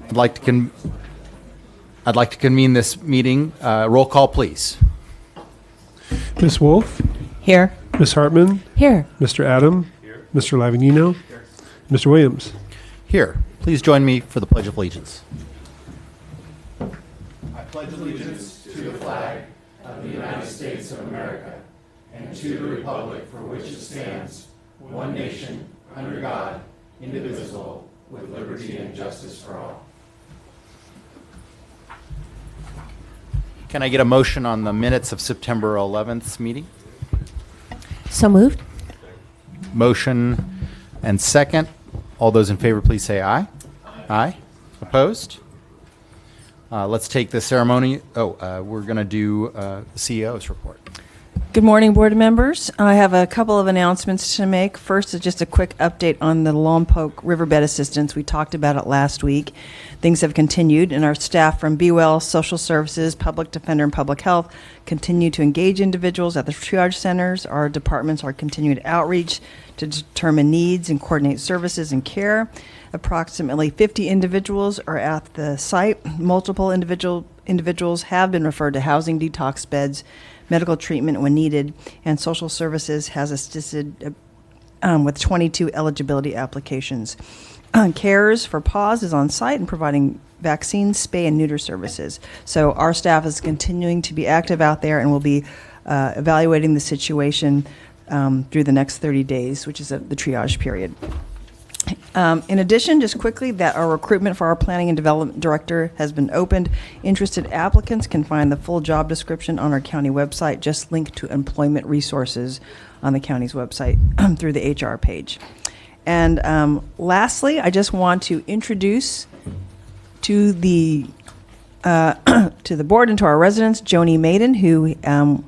I'd like to convene this meeting. Roll call, please. Ms. Wolf? Here. Ms. Hartman? Here. Mr. Adam? Here. Mr. Lavignino? Here. Mr. Williams? Here. Please join me for the Pledge of Allegiance. I pledge allegiance to the flag of the United States of America and to the republic for which it stands, one nation, under God, indivisible, with liberty and justice for all. Can I get a motion on the minutes of September 11th meeting? So moved. Motion and second. All those in favor, please say aye. Aye. Opposed? Let's take the ceremony. We're going to do the CEO's report. Good morning, board members. I have a couple of announcements to make. First is just a quick update on the Lompoc Riverbed Assistance. We talked about it last week. Things have continued, and our staff from BWell, Social Services, Public Defender, and Public Health continue to engage individuals at the triage centers. Our departments are continuing outreach to determine needs and coordinate services and care. Approximately 50 individuals are at the site. Multiple individuals have been referred to housing detox beds, medical treatment when needed, and Social Services has assisted with 22 eligibility applications. CARES for PAWS is on site and providing vaccines, spay, and neuter services. So our staff is continuing to be active out there and will be evaluating the situation through the next 30 days, which is the triage period. In addition, just quickly, that our recruitment for our planning and development director has been opened. Interested applicants can find the full job description on our county website. Just link to employment resources on the county's website through the HR page. And lastly, I just want to introduce to the board and to our residents, Joni Maiden, who,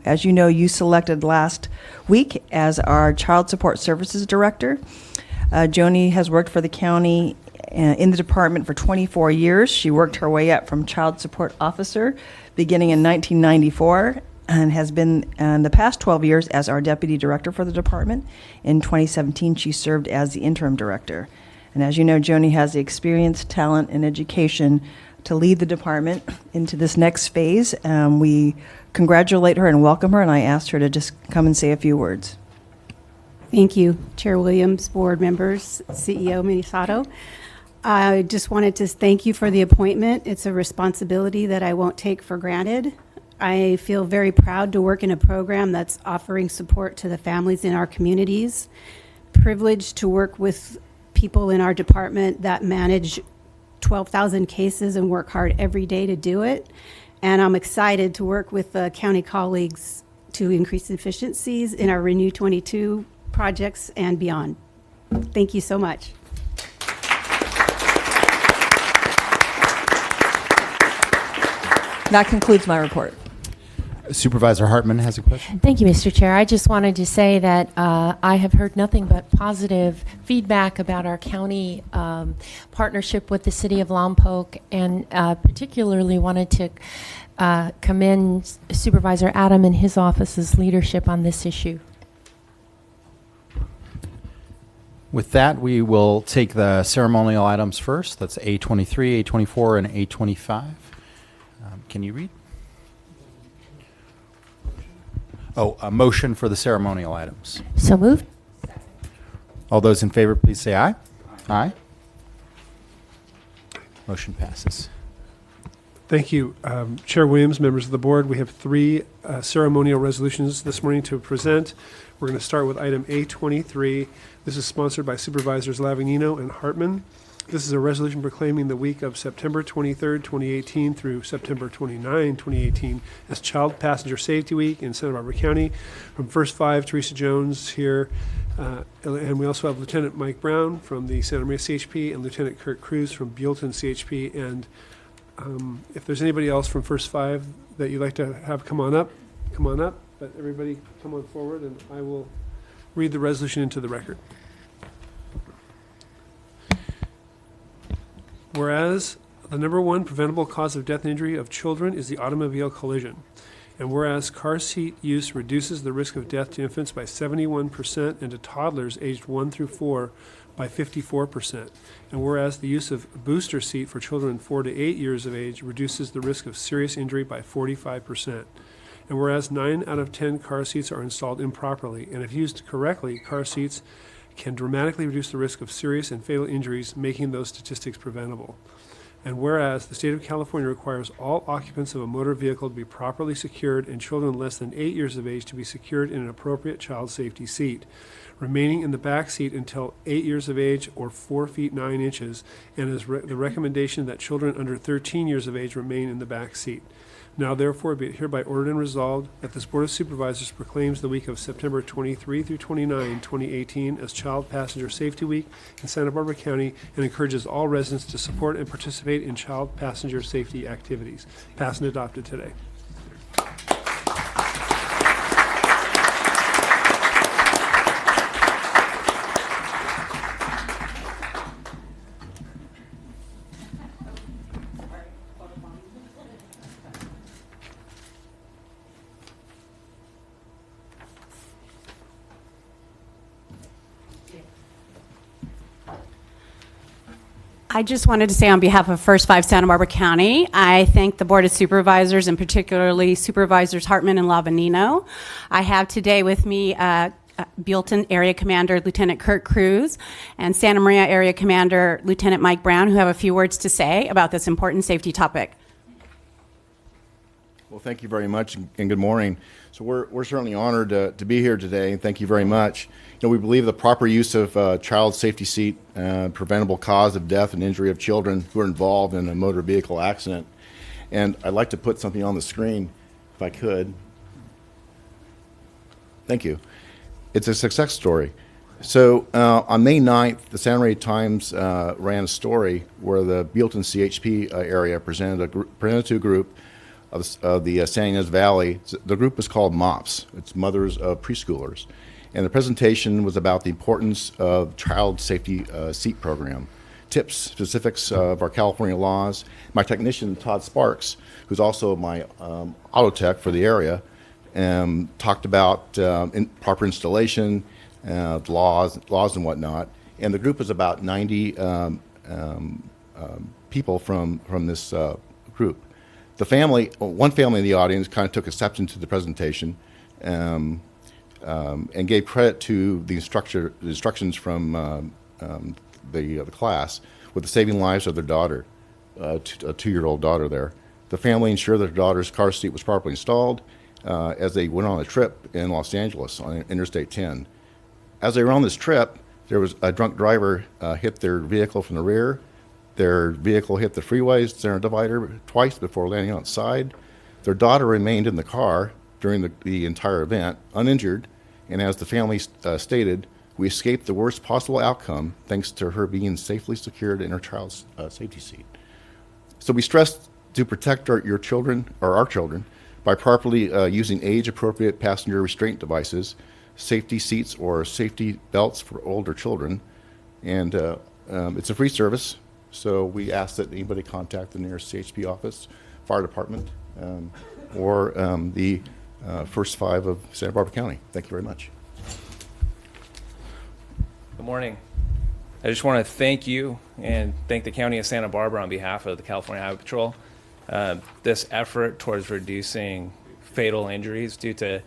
as you know, you selected last week as our Child Support Services Director. Joni has worked for the county in the department for 24 years. She worked her way up from Child Support Officer beginning in 1994 and has been in the past 12 years as our Deputy Director for the department. In 2017, she served as the Interim Director. And as you know, Joni has the experience, talent, and education to lead the department into this next phase. We congratulate her and welcome her, and I asked her to just come and say a few words. Thank you, Chair Williams, board members, CEO Minisato. I just wanted to thank you for the appointment. It's a responsibility that I won't take for granted. I feel very proud to work in a program that's offering support to the families in our communities, privileged to work with people in our department that manage 12,000 cases and work hard every day to do it. And I'm excited to work with county colleagues to increase efficiencies in our Renew 22 projects and beyond. Thank you so much. That concludes my report. Supervisor Hartman has a question. Thank you, Mr. Chair. I just wanted to say that I have heard nothing but positive feedback about our county partnership with the city of Lompoc, and particularly wanted to commend Supervisor Adam and his office's leadership on this issue. With that, we will take the ceremonial items first. That's A23, A24, and A25. Can you read? A motion for the ceremonial items. So moved. All those in favor, please say aye. Aye. Motion passes. Thank you. Chair Williams, members of the board, we have three ceremonial resolutions this morning to present. We're going to start with item A23. This is sponsored by Supervisors Lavignino and Hartman. This is a resolution proclaiming the week of September 23rd, 2018 through September 29, 2018 as Child Passenger Safety Week in Santa Barbara County. From First Five, Teresa Jones here, and we also have Lieutenant Mike Brown from the Santa Maria CHP and Lieutenant Kurt Cruz from Buellton CHP. And if there's anybody else from First Five that you'd like to have come on up. But everybody come on forward and I will read the resolution into the record. Whereas the number one preventable cause of death and injury of children is the automobile collision. And whereas car seat use reduces the risk of death to infants by 71% and to toddlers aged 1 through 4 by 54%. And whereas the use of a booster seat for children 4 to 8 years of age reduces the risk of serious injury by 45%. And whereas 9 out of 10 car seats are installed improperly, and if used correctly, car seats can dramatically reduce the risk of serious and fatal injuries, making those statistics preventable. And whereas the state of California requires all occupants of a motor vehicle to be properly secured and children less than 8 years of age to be secured in an appropriate child safety seat, remaining in the back seat until 8 years of age or 4 feet 9 inches, and is the recommendation that children under 13 years of age remain in the back seat. Now therefore be it hereby ordered and resolved that this Board of Supervisors proclaims the week of September 23 through 29, 2018 as Child Passenger Safety Week in Santa Barbara County and encourages all residents to support and participate in child passenger safety activities. Passed and adopted today. I just wanted to say on behalf of First Five Santa Barbara County, I thank the Board of Supervisors and particularly Supervisors Hartman and Lavanino. I have today with me Buellton Area Commander Lieutenant Kurt Cruz and Santa Maria Area Commander Lieutenant Mike Brown, who have a few words to say about this important safety topic. Well, thank you very much, and good morning. So we're certainly honored to be here today, and thank you very much. You know, we believe the proper use of child safety seat, preventable cause of death and injury of children who are involved in a motor vehicle accident. And I'd like to put something on the screen, if I could. Thank you. It's a success story. So on May 9th, the Santa Maria Times ran a story where the Buellton CHP area presented to a group of the San Ynez Valley. The group was called MOPS. It's Mothers of Preschoolers. And the presentation was about the importance of child safety seat program, tips, specifics of our California laws. My technician, Todd Sparks, who's also my auto tech for the area, talked about proper installation, laws and whatnot. And the group was about 90 people from this group. One family in the audience kind of took exception to the presentation and gave credit to the instructions from the class with the saving lives of their daughter, a 2-year-old daughter there. The family ensured that their daughter's car seat was properly installed as they went on a trip in Los Angeles on Interstate 10. As they were on this trip, there was a drunk driver hit their vehicle from the rear. Their vehicle hit the freeway center divider twice before landing outside. Their daughter remained in the car during the entire event, uninjured, and as the family stated, we escaped the worst possible outcome thanks to her being safely secured in her child's safety seat. So we stress to protect your children, or our children, by properly using age-appropriate passenger restraint devices, safety seats or safety belts for older children, and it's a free service. So we ask that anybody contact the nearest CHP office, fire department, or the First Five of Santa Barbara County. Thank you very much. Good morning. I just want to thank you and thank the County of Santa Barbara on behalf of the California Highway Patrol. This effort towards reducing fatal injuries due to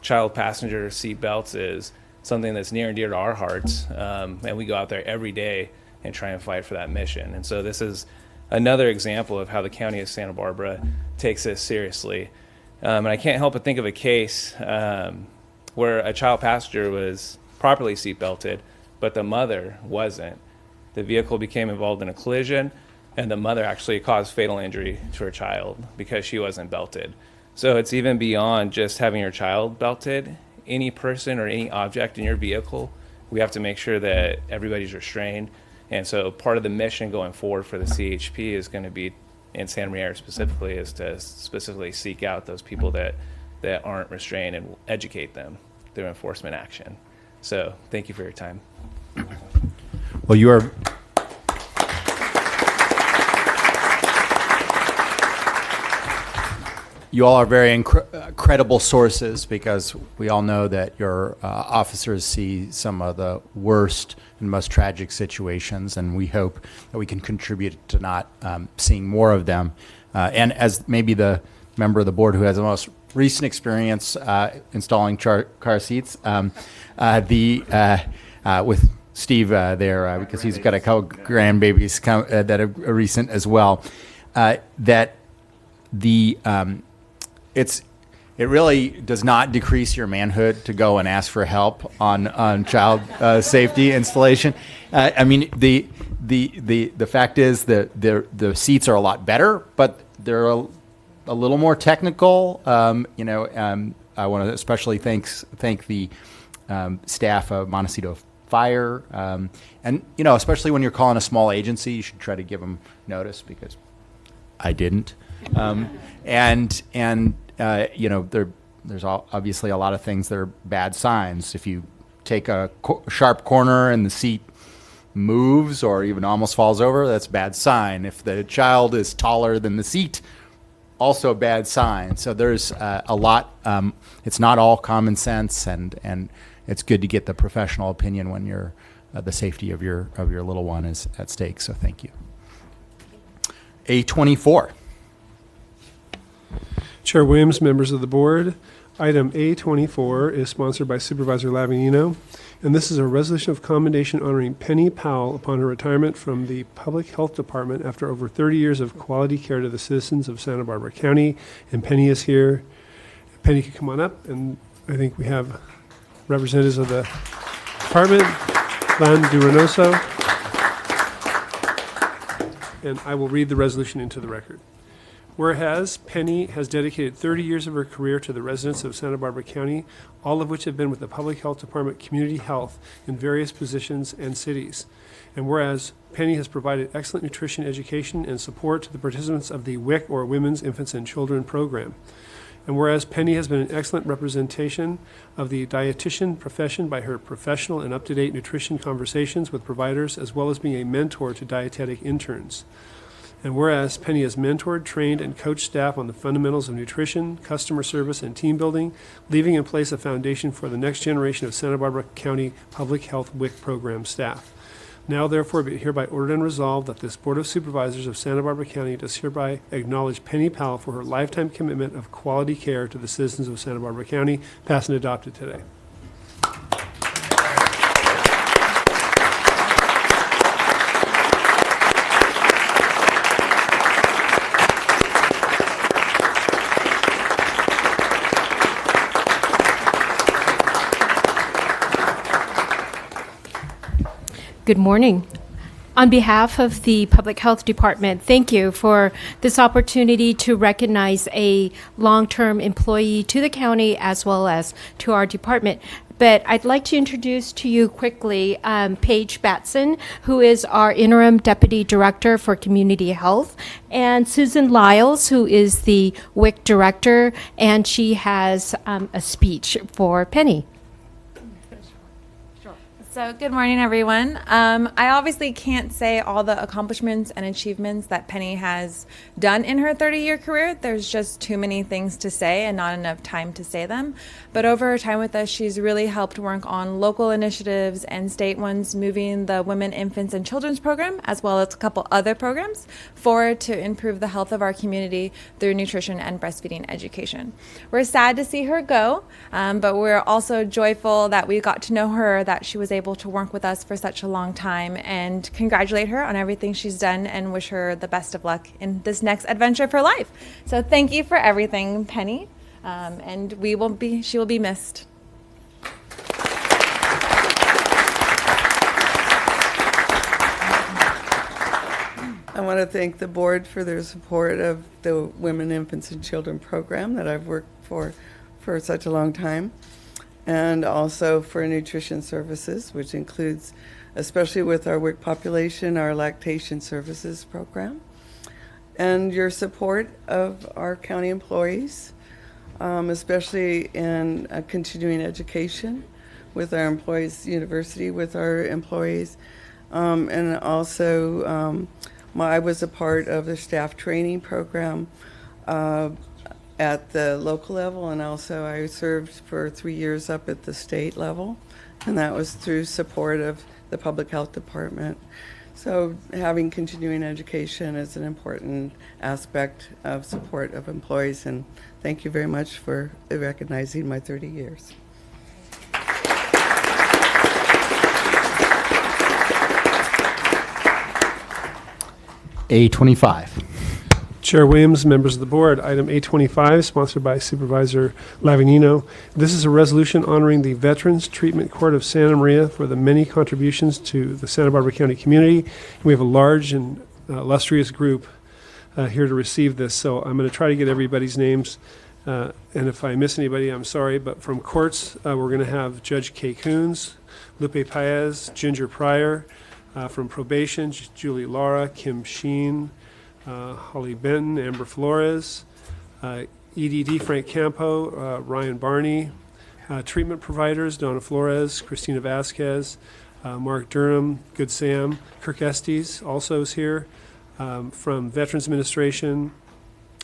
child passenger seat belts is something that's near and dear to our hearts, and we go out there every day and try and fight for that mission. And so this is another example of how the County of Santa Barbara takes this seriously. And I can't help but think of a case where a child passenger was properly seat belted, but the mother wasn't. The vehicle became involved in a collision, and the mother actually caused fatal injury to her child because she wasn't belted. So it's even beyond just having your child belted. Any person or any object in your vehicle, we have to make sure that everybody's restrained. And so part of the mission going forward for the CHP is going to be, in Santa Maria specifically, is to specifically seek out those people that aren't restrained and educate them through enforcement action. So thank you for your time. Well, you are. you all are very credible sources, because we all know that your officers see some of the worst and most tragic situations, and we hope that we can contribute to not seeing more of them. And as maybe the member of the board who has the most recent experience installing car seats, with Steve there, because he's got a couple grandbabies that are recent as well, that it really does not decrease your manhood to go and ask for help on child safety installation. I mean, the fact is that the seats are a lot better, but they're a little more technical. I want to especially thank the staff of Montecito Fire, and especially when you're calling a small agency, you should try to give them notice, because I didn't. There's obviously a lot of things that are bad signs. If you take a sharp corner and the seat moves or even almost falls over, that's a bad sign. If the child is taller than the seat, also a bad sign. So there's a lot. It's not all common sense, and it's good to get the professional opinion when you're the safety of your little one is at stake. So thank you. A24. Chair Williams, members of the board, item A24 is sponsored by Supervisor Lavignino, and this is a resolution of commendation honoring Penny Powell upon her retirement from the Public Health Department after over 30 years of quality care to the citizens of Santa Barbara County. And Penny is here. Penny, can come on up, and I think we have representatives of the department, Lan Duranoso, and I will read the resolution into the record. Whereas Penny has dedicated 30 years of her career to the residents of Santa Barbara County, all of which have been with the Public Health Department Community Health in various positions and cities. And whereas Penny has provided excellent nutrition education and support to the participants of the WIC, or Women's, Infants, and Children program. And whereas Penny has been an excellent representation of the dietitian profession by her professional and up-to-date nutrition conversations with providers, as well as being a mentor to dietetic interns. And whereas Penny has mentored, trained, and coached staff on the fundamentals of nutrition, customer service, and team building, leaving in place a foundation for the next generation of Santa Barbara County Public Health WIC program staff. Now, therefore, be it hereby ordered and resolved that this Board of Supervisors of Santa Barbara County does hereby acknowledge Penny Powell for her lifetime commitment of quality care to the citizens of Santa Barbara County, passed and adopted today. Good morning. On behalf of the Public Health Department, thank you for this opportunity to recognize a long-term employee to the county as well as to our department. But I'd like to introduce to you quickly Paige Batson, who is our Interim Deputy Director for Community Health, and Susan Lyles, who is the WIC Director, and she has a speech for Penny. So good morning, everyone. I obviously can't say all the accomplishments and achievements that Penny has done in her 30-year career. There's just too many things to say and not enough time to say them. But over her time with us, she's really helped work on local initiatives and state ones, moving the Women, Infants, and Children's program, as well as a couple other programs, forward to improve the health of our community through nutrition and breastfeeding education. We're sad to see her go, but we're also joyful that we got to know her, that she was able to work with us for such a long time, and congratulate her on everything she's done and wish her the best of luck in this next adventure of her life. So thank you for everything, Penny, and she will be missed. I want to thank the board for their support of the Women, Infants, and Children program that I've worked for such a long time, and also for nutrition services, which includes, especially with our WIC population, our lactation services program, and your support of our county employees, especially in continuing education with our employees, university with our employees, and also I was a part of the staff training program at the local level, and also I served for 3 years up at the state level, and that was through support of the Public Health Department. So having continuing education is an important aspect of support of employees, and thank you very much for recognizing my 30 years. A25. Chair Williams, members of the board, item A25, sponsored by Supervisor Lavignino. This is a resolution honoring the Veterans Treatment Court of Santa Maria for the many contributions to the Santa Barbara County community. We have a large and illustrious group here to receive this, so I'm going to try to get everybody's names, and if I miss anybody, I'm sorry, but from courts, we're going to have Judge Kay Coons, Lupe Paez, Ginger Pryor, from probation, Julie Lara, Kim Sheen, Holly Benton, Amber Flores, EDD Frank Campo, Ryan Barney, treatment providers, Donna Flores, Christina Vasquez, Mark Durham, Good Sam, Kirk Estes also is here, from Veterans Administration,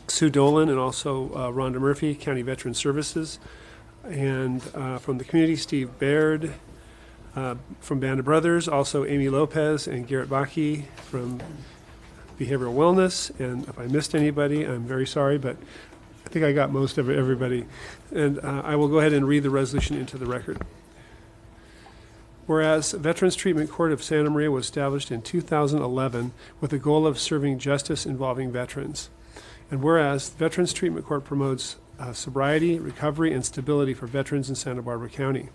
Sue Dolan, and also Rhonda Murphy, County Veteran Services, and from the community, Steve Baird, from Band of Brothers, also Amy Lopez and Garrett Baki from Behavioral Wellness. And if I missed anybody, I'm very sorry, but I think I got most of everybody. And I will go ahead and read the resolution into the record. Whereas Veterans Treatment Court of Santa Maria was established in 2011 with the goal of serving justice involving veterans. And whereas Veterans Treatment Court promotes sobriety, recovery, and stability for veterans in Santa Barbara County.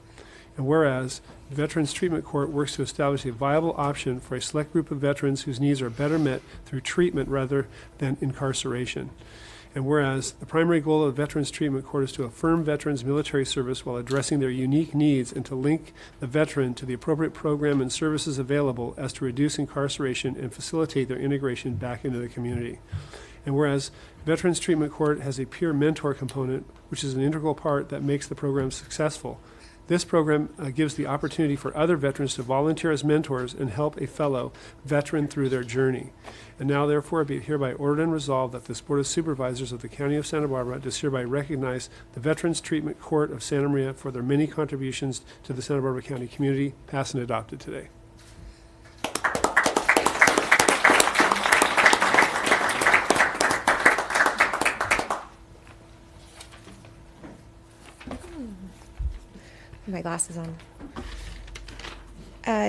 And whereas Veterans Treatment Court works to establish a viable option for a select group of veterans whose needs are better met through treatment rather than incarceration. And whereas the primary goal of Veterans Treatment Court is to affirm veterans' military service while addressing their unique needs and to link the veteran to the appropriate program and services available as to reduce incarceration and facilitate their integration back into the community. And whereas Veterans Treatment Court has a peer mentor component, which is an integral part that makes the program successful. This program gives the opportunity for other veterans to volunteer as mentors and help a fellow veteran through their journey. And now, therefore, be it hereby ordered and resolved that this Board of Supervisors of the County of Santa Barbara does hereby recognize the Veterans Treatment Court of Santa Maria for their many contributions to the Santa Barbara County community, passed and adopted today. My glasses on.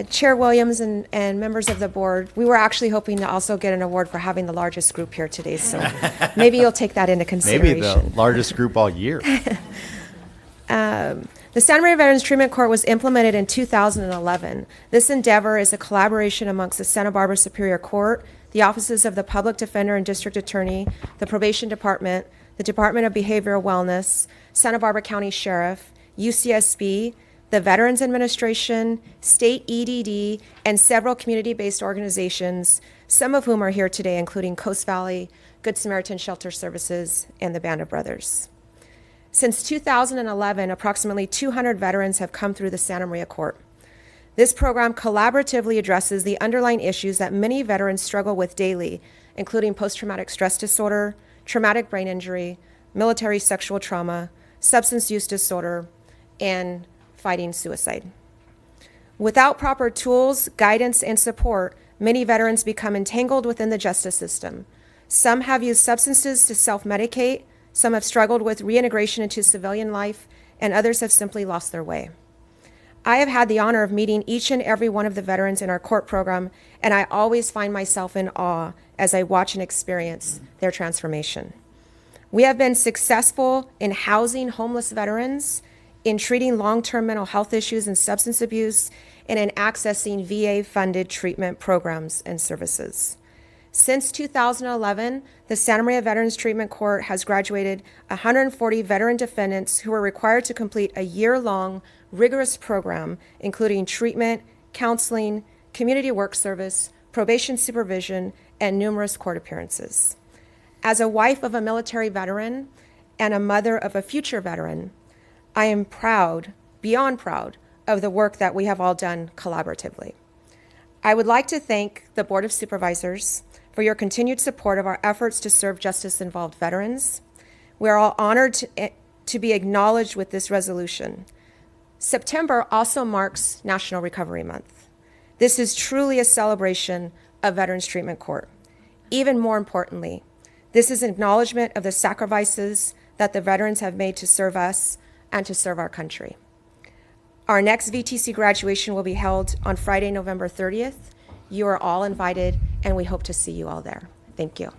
Chair Williams and members of the board, we were actually hoping to also get an award for having the largest group here today, so maybe you'll take that into consideration. Maybe the largest group all year. The Santa Maria Veterans Treatment Court was implemented in 2011. This endeavor is a collaboration amongst the Santa Barbara Superior Court, the offices of the Public Defender and District Attorney, the Probation Department, the Department of Behavioral Wellness, Santa Barbara County Sheriff, UCSB, the Veterans Administration, State EDD, and several community-based organizations, some of whom are here today, including Coast Valley, Good Samaritan Shelter Services, and the Band of Brothers. Since 2011, approximately 200 veterans have come through the Santa Maria Court. This program collaboratively addresses the underlying issues that many veterans struggle with daily, including post-traumatic stress disorder, traumatic brain injury, military sexual trauma, substance use disorder, and fighting suicide. Without proper tools, guidance, and support, many veterans become entangled within the justice system. Some have used substances to self-medicate, some have struggled with reintegration into civilian life, and others have simply lost their way. I have had the honor of meeting each and every one of the veterans in our court program, and I always find myself in awe as I watch and experience their transformation. We have been successful in housing homeless veterans, in treating long-term mental health issues and substance abuse, and in accessing VA-funded treatment programs and services. Since 2011, the Santa Maria Veterans Treatment Court has graduated 140 veteran defendants who are required to complete a year-long, rigorous program, including treatment, counseling, community work service, probation supervision, and numerous court appearances. As a wife of a military veteran and a mother of a future veteran, I am proud, beyond proud, of the work that we have all done collaboratively. I would like to thank the Board of Supervisors for your continued support of our efforts to serve justice-involved veterans. We are all honored to be acknowledged with this resolution. September also marks National Recovery Month. This is truly a celebration of Veterans Treatment Court. Even more importantly, this is an acknowledgement of the sacrifices that the veterans have made to serve us and to serve our country. Our next VTC graduation will be held on Friday, November 30th. You are all invited, and we hope to see you all there. Thank you.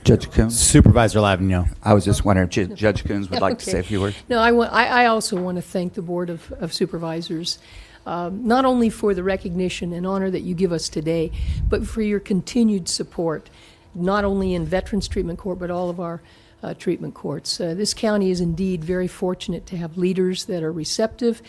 Judge Coons. Supervisor Lavigno. I was just wondering if Judge Coons would like to say a few words. No, I also want to thank the Board of Supervisors, not only for the recognition and honor that you give us today, but for your continued support, not only in Veterans Treatment Court, but all of our treatment courts. This county is indeed very fortunate to have leaders that are receptive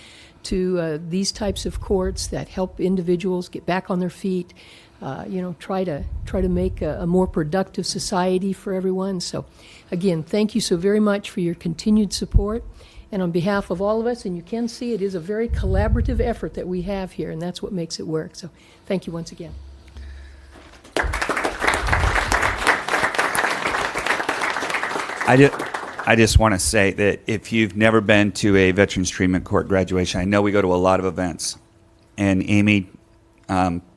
to these types of courts that help individuals get back on their feet, try to make a more productive society for everyone. So, again, thank you so very much for your continued support. And on behalf of all of us, and you can see it is a very collaborative effort that we have here, and that's what makes it work. So, thank you once again. I just want to say that if you've never been to a Veterans Treatment Court graduation, I know we go to a lot of events, and Amy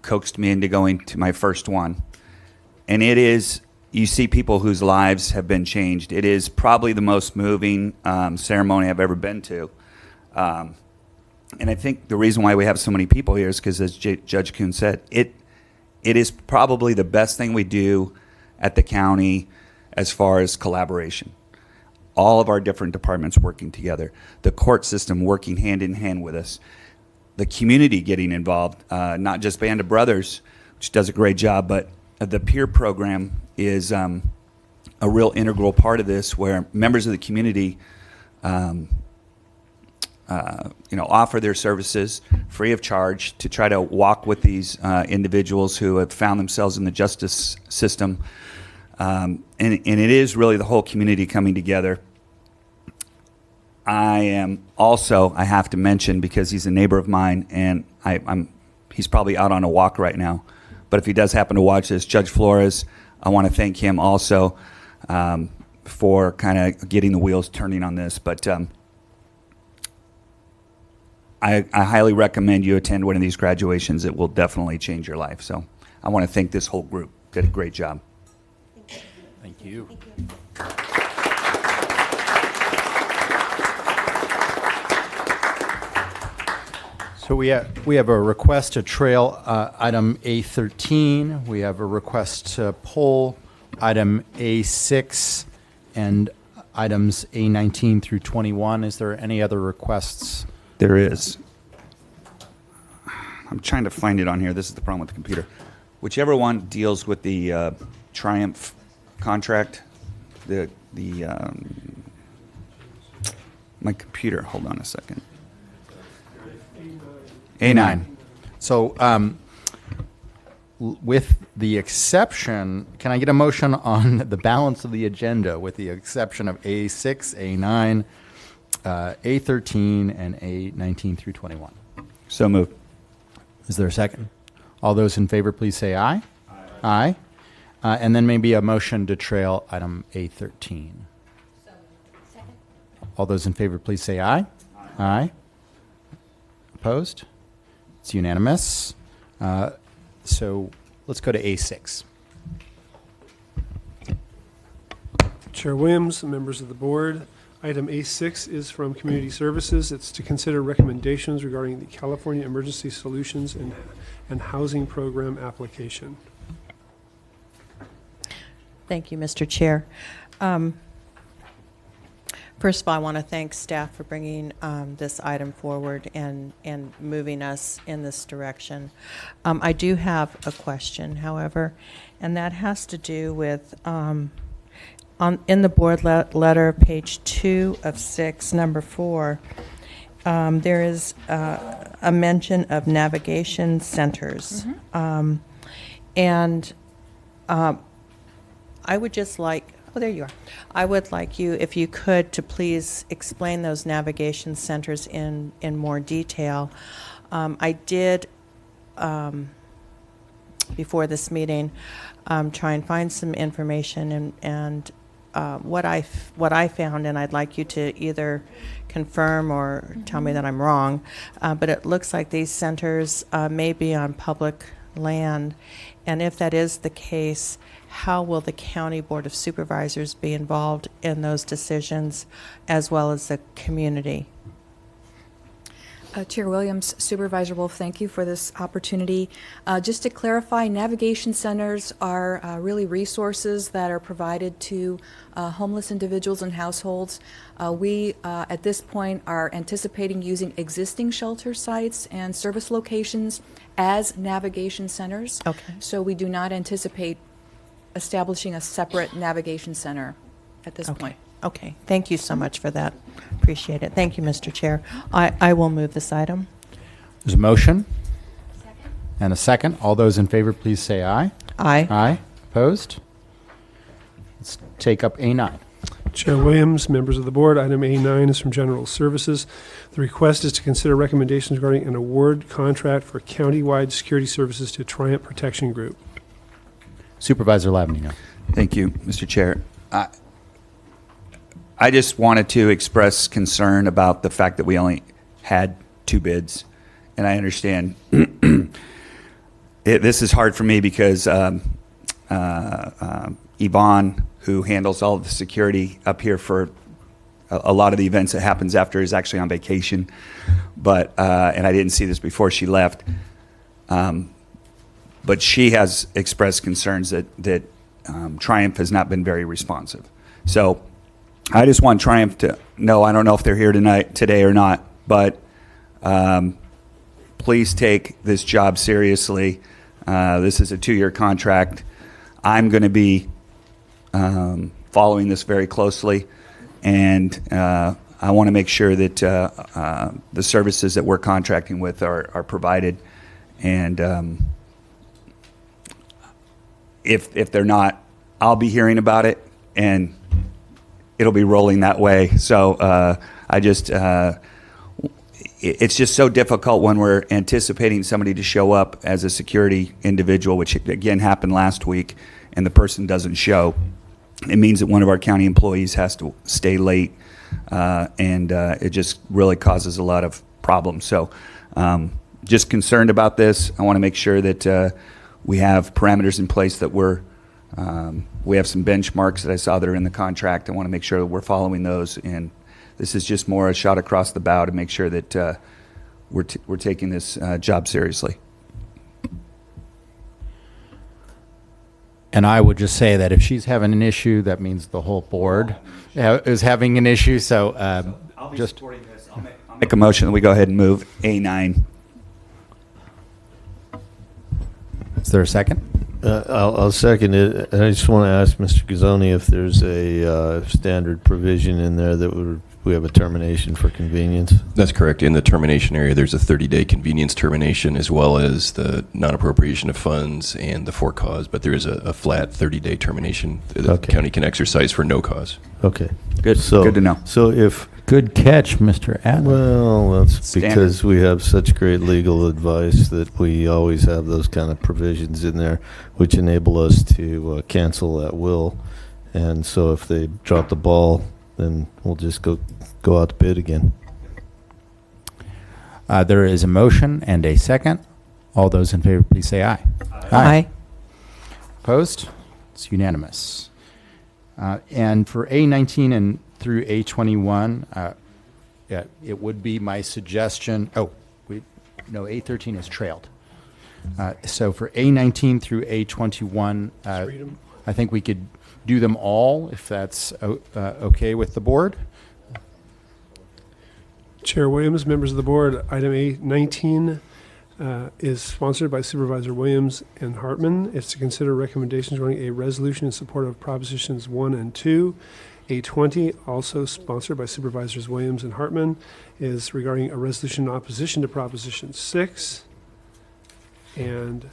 coaxed me into going to my first one. And it is, you see people whose lives have been changed. It is probably the most moving ceremony I've ever been to. And I think the reason why we have so many people here is because, as Judge Kuhn said, it is probably the best thing we do at the county as far as collaboration. All of our different departments working together, the court system working hand in hand with us, the community getting involved, not just Band of Brothers, which does a great job, but the peer program is a real integral part of this, where members of the community offer their services free of charge to try to walk with these individuals who have found themselves in the justice system. And it is really the whole community coming together. I am also, I have to mention, because he's a neighbor of mine, and he's probably out on a walk right now, but if he does happen to watch this, Judge Flores, I want to thank him also for kind of getting the wheels turning on this. But I highly recommend you attend one of these graduations. It will definitely change your life. So I want to thank this whole group. Did a great job. Thank you. Thank you. So we have a request to trail item A13. We have a request to pull item A6 and items A19 through 21. Is there any other requests? There is. I'm trying to find it on here. This is the problem with the computer. Whichever one deals with the Triumph contract, my computer, hold on a second. A9. So with the exception, can I get a motion on the balance of the agenda with the exception of A6, A9, A13, and A19 through 21? So moved. Is there a second? All those in favor, please say aye. Aye. And then maybe a motion to trail item A13. Second. All those in favor, please say aye. Aye. Opposed? It's unanimous. So let's go to A6. Chair Williams, members of the board, item A6 is from Community Services. It's to consider recommendations regarding the California Emergency Solutions and Housing Program application. Thank you, Mr. Chair. First of all, I want to thank staff for bringing this item forward and moving us in this direction. I do have a question, however, and that has to do with in the board letter, page 2 of 6, number 4, there is a mention of navigation centers. Mm-hmm. I would just like Oh, there you are. I would like you, if you could, to please explain those navigation centers in more detail. I did, before this meeting, try and find some information, and what I found, and I'd like you to either confirm or tell me that I'm wrong, but it looks like these centers may be on public land, and if that is the case, how will the County Board of Supervisors be involved in those decisions, as well as the community? Chair Williams, Supervisor Wolf, thank you for this opportunity. Just to clarify, navigation centers are really resources that are provided to homeless individuals and households. We, at this point, are anticipating using existing shelter sites and service locations as navigation centers. Okay. So we do not anticipate establishing a separate navigation center at this point. Okay, thank you so much for that. Appreciate it. Thank you, Mr. Chair. I will move this item. There's a motion and a second. All those in favor, please say aye. Aye. Aye. Opposed? Let's take up A9. Chair Williams, members of the board, item A9 is from General Services. The request is to consider recommendations regarding an award contract for countywide security services to Triumph Protection Group. Supervisor Lavanino. Thank you, Mr. Chair. I just wanted to express concern about the fact that we only had 2 bids, and I understand this is hard for me because Yvonne, who handles all of the security up here for a lot of the events that happens after, is actually on vacation, but and I didn't see this before she left, but she has expressed concerns that Triumph has not been very responsive. So I just want Triumph to know, I don't know if they're here today or not, but please take this job seriously. This is a 2-year contract. I'm going to be following this very closely, and I want to make sure that the services that we're contracting with are provided. And if they're not, I'll be hearing about it, and it'll be rolling that way. So it's just so difficult when we're anticipating somebody to show up as a security individual, which again happened last week, and the person doesn't show. It means that one of our county employees has to stay late, and it just really causes a lot of problems. So just concerned about this. I want to make sure that we have parameters in place, that we have some benchmarks that I saw that are in the contract. I want to make sure that we're following those, and this is just more a shot across the bow to make sure that we're taking this job seriously. And I would just say that if she's having an issue, that means the whole board is having an issue. So I'll be supporting this. I'll make a motion that we go ahead and move A9. Is there a second? I'll second it. I just want to ask Mr. Gazzoni if there's a standard provision in there that we have a termination for convenience. That's correct. In the termination area, there's a 30-day convenience termination, as well as the non-appropriation of funds and the for cause, but there is a flat 30-day termination that the county can exercise for no cause. Okay. Good. So, good to know. So if... Good catch, Mr. Adams. Well, that's Standard. because we have such great legal advice that we always have those kind of provisions in there, which enable us to cancel at will. And so if they drop the ball, then we'll just go out to bid again. There is a motion and a second. All those in favor, please say aye. Aye. Opposed? It's unanimous. And for A19 and through A21, it would be my suggestion. No, A13 is trailed. So for A19 through A21, I think we could do them all if that's okay with the board. Chair Williams, members of the board, item A19 is sponsored by Supervisor Williams and Hartman. It's to consider recommendations regarding a resolution in support of Propositions 1 and 2. A20, also sponsored by Supervisors Williams and Hartman, is regarding a resolution in opposition to Proposition 6. And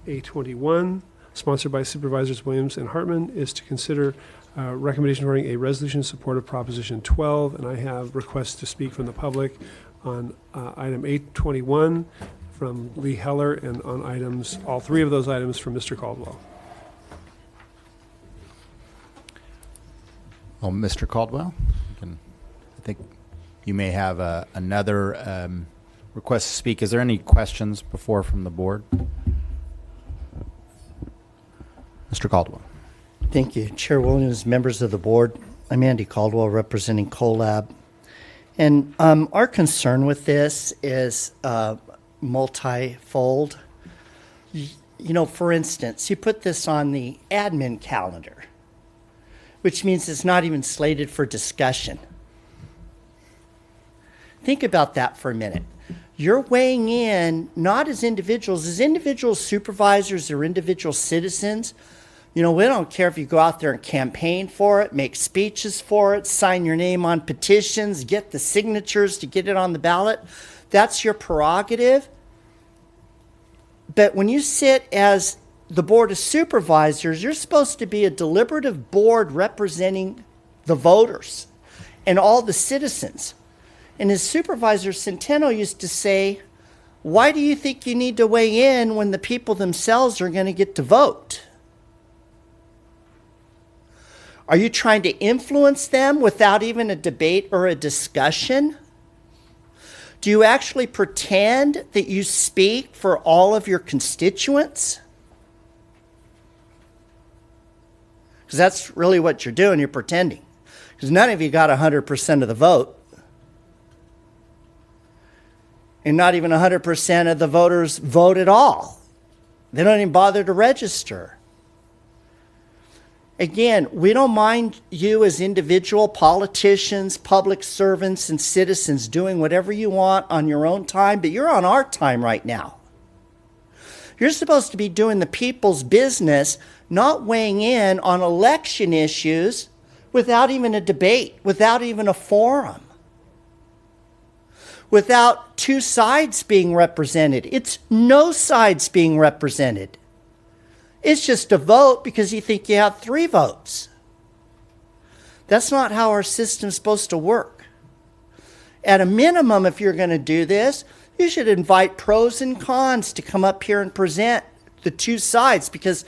A21, sponsored by Supervisors Williams and Hartman, is to consider recommendation regarding a resolution in support of Proposition 12, and I have requests to speak from the public on item 821 from Lee Heller, and on items, all three of those items from Mr. Caldwell. Well, Mr. Caldwell, I think you may have another request to speak. Is there any questions before from the board? Mr. Caldwell. Thank you. Chair Williams, members of the board. I'm Andy Caldwell representing CoLab. And our concern with this is multifold. You know, for instance, you put this on the admin calendar, which means it's not even slated for discussion. Think about that for a minute. You're weighing in not as individual supervisors or individual citizens. You know, we don't care if you go out there and campaign for it, make speeches for it, sign your name on petitions, get the signatures to get it on the ballot. That's your prerogative. But when you sit as the Board of Supervisors, you're supposed to be a deliberative board representing the voters and all the citizens. And as Supervisor Centeno used to say, why do you think you need to weigh in when the people themselves are going to get to vote? Are you trying to influence them without even a debate or a discussion? Do you actually pretend that you speak for all of your constituents? Because that's really what you're doing, you're pretending. Because none of you got 100% of the vote. And not even 100% of the voters vote at all. They don't even bother to register. Again, we don't mind you as individual politicians, public servants, and citizens doing whatever you want on your own time, but you're on our time right now. You're supposed to be doing the people's business, not weighing in on election issues without even a debate, without even a forum, without two sides being represented. It's no sides being represented. It's just a vote because you think you have 3 votes. That's not how our system's supposed to work. At a minimum, if you're going to do this, you should invite pros and cons to come up here and present the two sides, because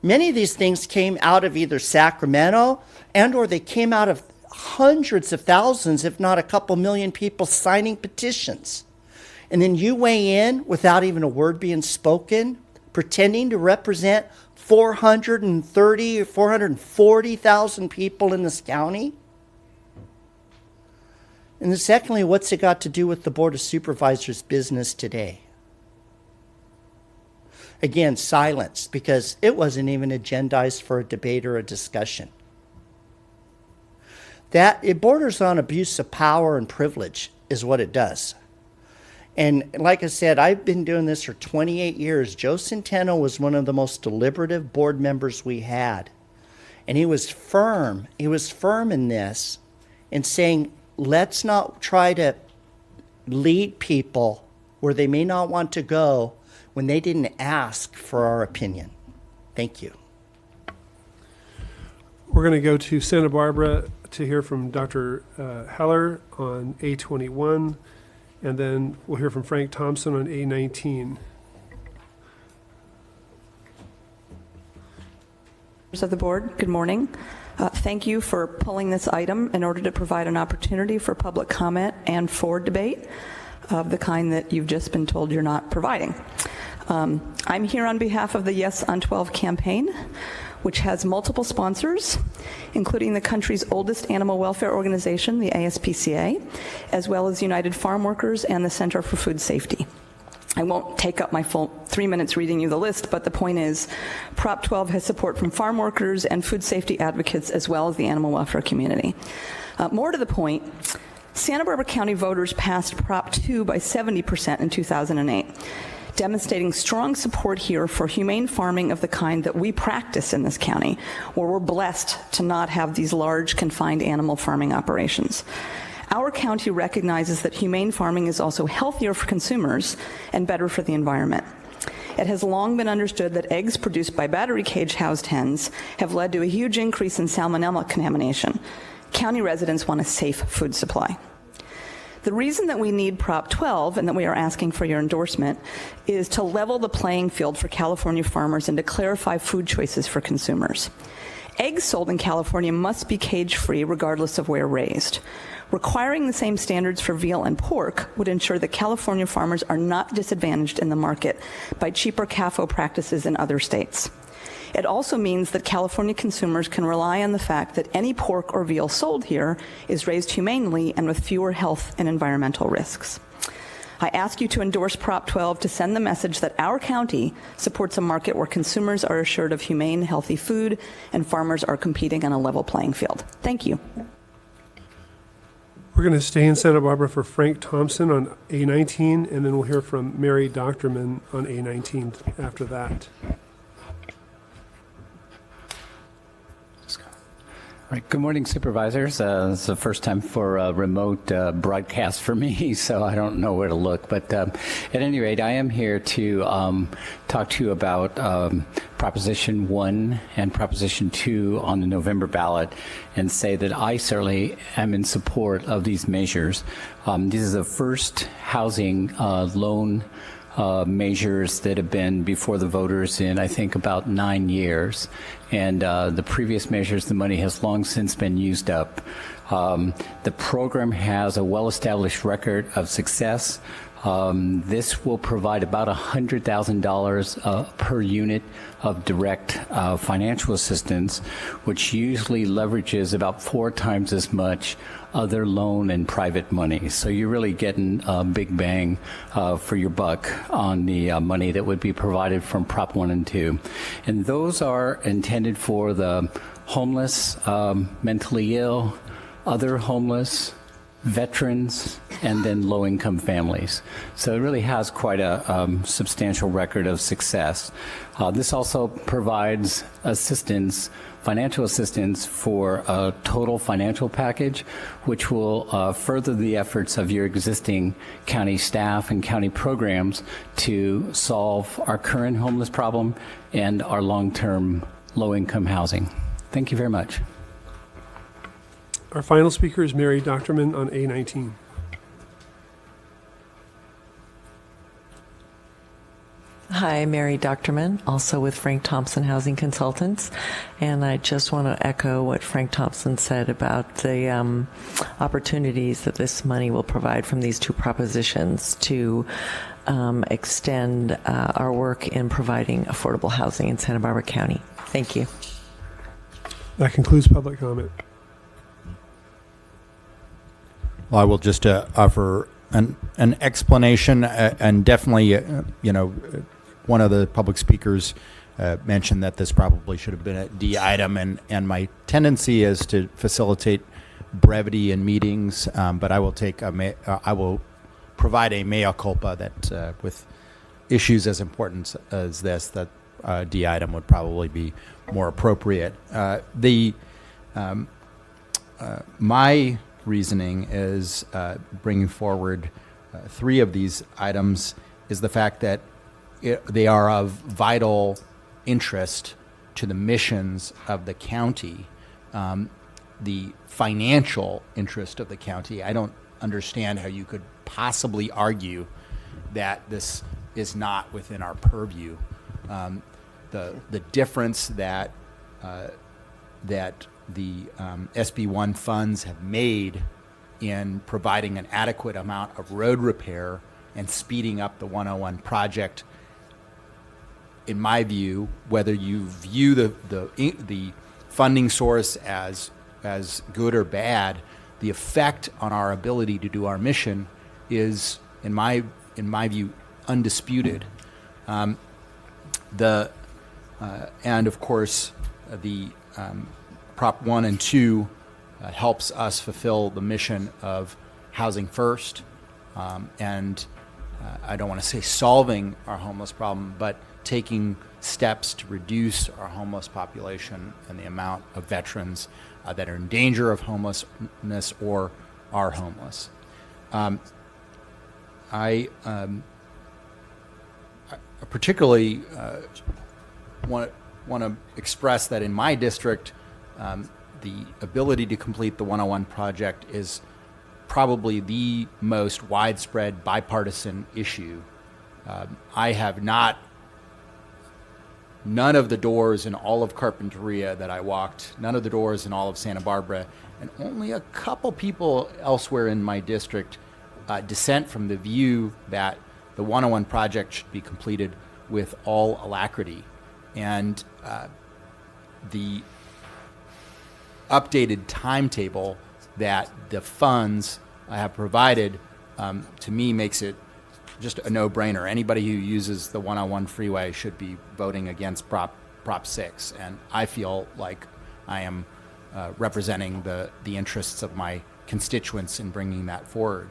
many of these things came out of either Sacramento and or they came out of hundreds of thousands, if not a couple million people signing petitions. And then you weigh in without even a word being spoken, pretending to represent 430 or 440,000 people in this county? And then secondly, what's it got to do with the Board of Supervisors' business today? Again, silence, because it wasn't even agendized for a debate or a discussion. That it borders on abuse of power and privilege is what it does. And like I said, I've been doing this for 28 years. Joe Centeno was one of the most deliberative board members we had. And he was firm. He was firm in this in saying, let's not try to lead people where they may not want to go when they didn't ask for our opinion. Thank you. We're going to go to Santa Barbara to hear from Dr. Heller on A21. And then we'll hear from Frank Thompson on A19. Members of the board, good morning. Thank you for pulling this item in order to provide an opportunity for public comment and for debate of the kind that you've just been told you're not providing. I'm here on behalf of the Yes on 12 campaign, which has multiple sponsors, including the country's oldest animal welfare organization, the ASPCA, as well as United Farm Workers and the Center for Food Safety. I won't take up my full 3 minutes reading you the list, but the point is Prop 12 has support from farm workers and food safety advocates, as well as the animal welfare community. More to the point, Santa Barbara County voters passed Prop 2 by 70% in 2008. Demonstrating strong support here for humane farming of the kind that we practice in this county, where we're blessed to not have these large confined animal farming operations. Our county recognizes that humane farming is also healthier for consumers and better for the environment. It has long been understood that eggs produced by battery cage housed hens have led to a huge increase in salmonella contamination. County residents want a safe food supply. The reason that we need Prop 12 and that we are asking for your endorsement is to level the playing field for California farmers and to clarify food choices for consumers. Eggs sold in California must be cage-free regardless of where raised. Requiring the same standards for veal and pork would ensure that California farmers are not disadvantaged in the market by cheaper CAFO practices in other states. It also means that California consumers can rely on the fact that any pork or veal sold here is raised humanely and with fewer health and environmental risks. I ask you to endorse Prop 12 to send the message that our county supports a market where consumers are assured of humane, healthy food and farmers are competing on a level playing field. Thank you. We're going to stay in Santa Barbara for Frank Thompson on A19, and then we'll hear from Mary Doctorman on A19 after that. Right. Good morning, Supervisors. It's the first time for a remote broadcast for me, so I don't know where to look. But at any rate, I am here to talk to you about Proposition 1 and Proposition 2 on the November ballot and say that I certainly am in support of these measures. This is the first housing loan measures that have been before the voters in, I think, about 9 years. And the previous measures, the money has long since been used up. The program has a well-established record of success. This will provide about $100,000 per unit of direct financial assistance, which usually leverages about 4 times as much other loan and private money. So you're really getting a big bang for your buck on the money that would be provided from Prop 1 and 2. And those are intended for the homeless, mentally ill, other homeless, veterans, and then low-income families. So it really has quite a substantial record of success. This also provides assistance, financial assistance for a total financial package, which will further the efforts of your existing county staff and county programs to solve our current homeless problem and our long-term low-income housing. Thank you very much. Our final speaker is Mary Doctorman on A19. Hi, Mary Doctorman, also with Frank Thompson Housing Consultants. And I just want to echo what Frank Thompson said about the opportunities that this money will provide from these 2 propositions to extend our work in providing affordable housing in Santa Barbara County. Thank you. That concludes public comment. Well, I will just offer an explanation, and definitely, one of the public speakers mentioned that this probably should have been a D item, and my tendency is to facilitate brevity in meetings, but I will I will provide a mea culpa that with issues as important as this, that D item would probably be more appropriate. My reasoning is bringing forward 3 of these items is the fact that they are of vital interest to the missions of the county, the financial interest of the county. I don't understand how you could possibly argue that this is not within our purview. The difference that the SB1 funds have made in providing an adequate amount of road repair and speeding up the 101 project, in my view, whether you view the funding source as good or bad, the effect on our ability to do our mission is, in my view, undisputed. And of course, the Prop 1 and 2 helps us fulfill the mission of housing first, and I don't want to say solving our homeless problem, but taking steps to reduce our homeless population and the amount of veterans that are in danger of homelessness or are homeless. I I particularly want to express that in my district, the ability to complete the 101 project is probably the most widespread bipartisan issue. I have none of the doors in all of Carpinteria that I walked, none of the doors in all of Santa Barbara, and only a couple people elsewhere in my district dissent from the view that the 101 project should be completed with all alacrity. And the updated timetable that the funds have provided, to me, makes it just a no-brainer. Anybody who uses the 101 freeway should be voting against Prop 6, and I feel like I am representing the interests of my constituents in bringing that forward.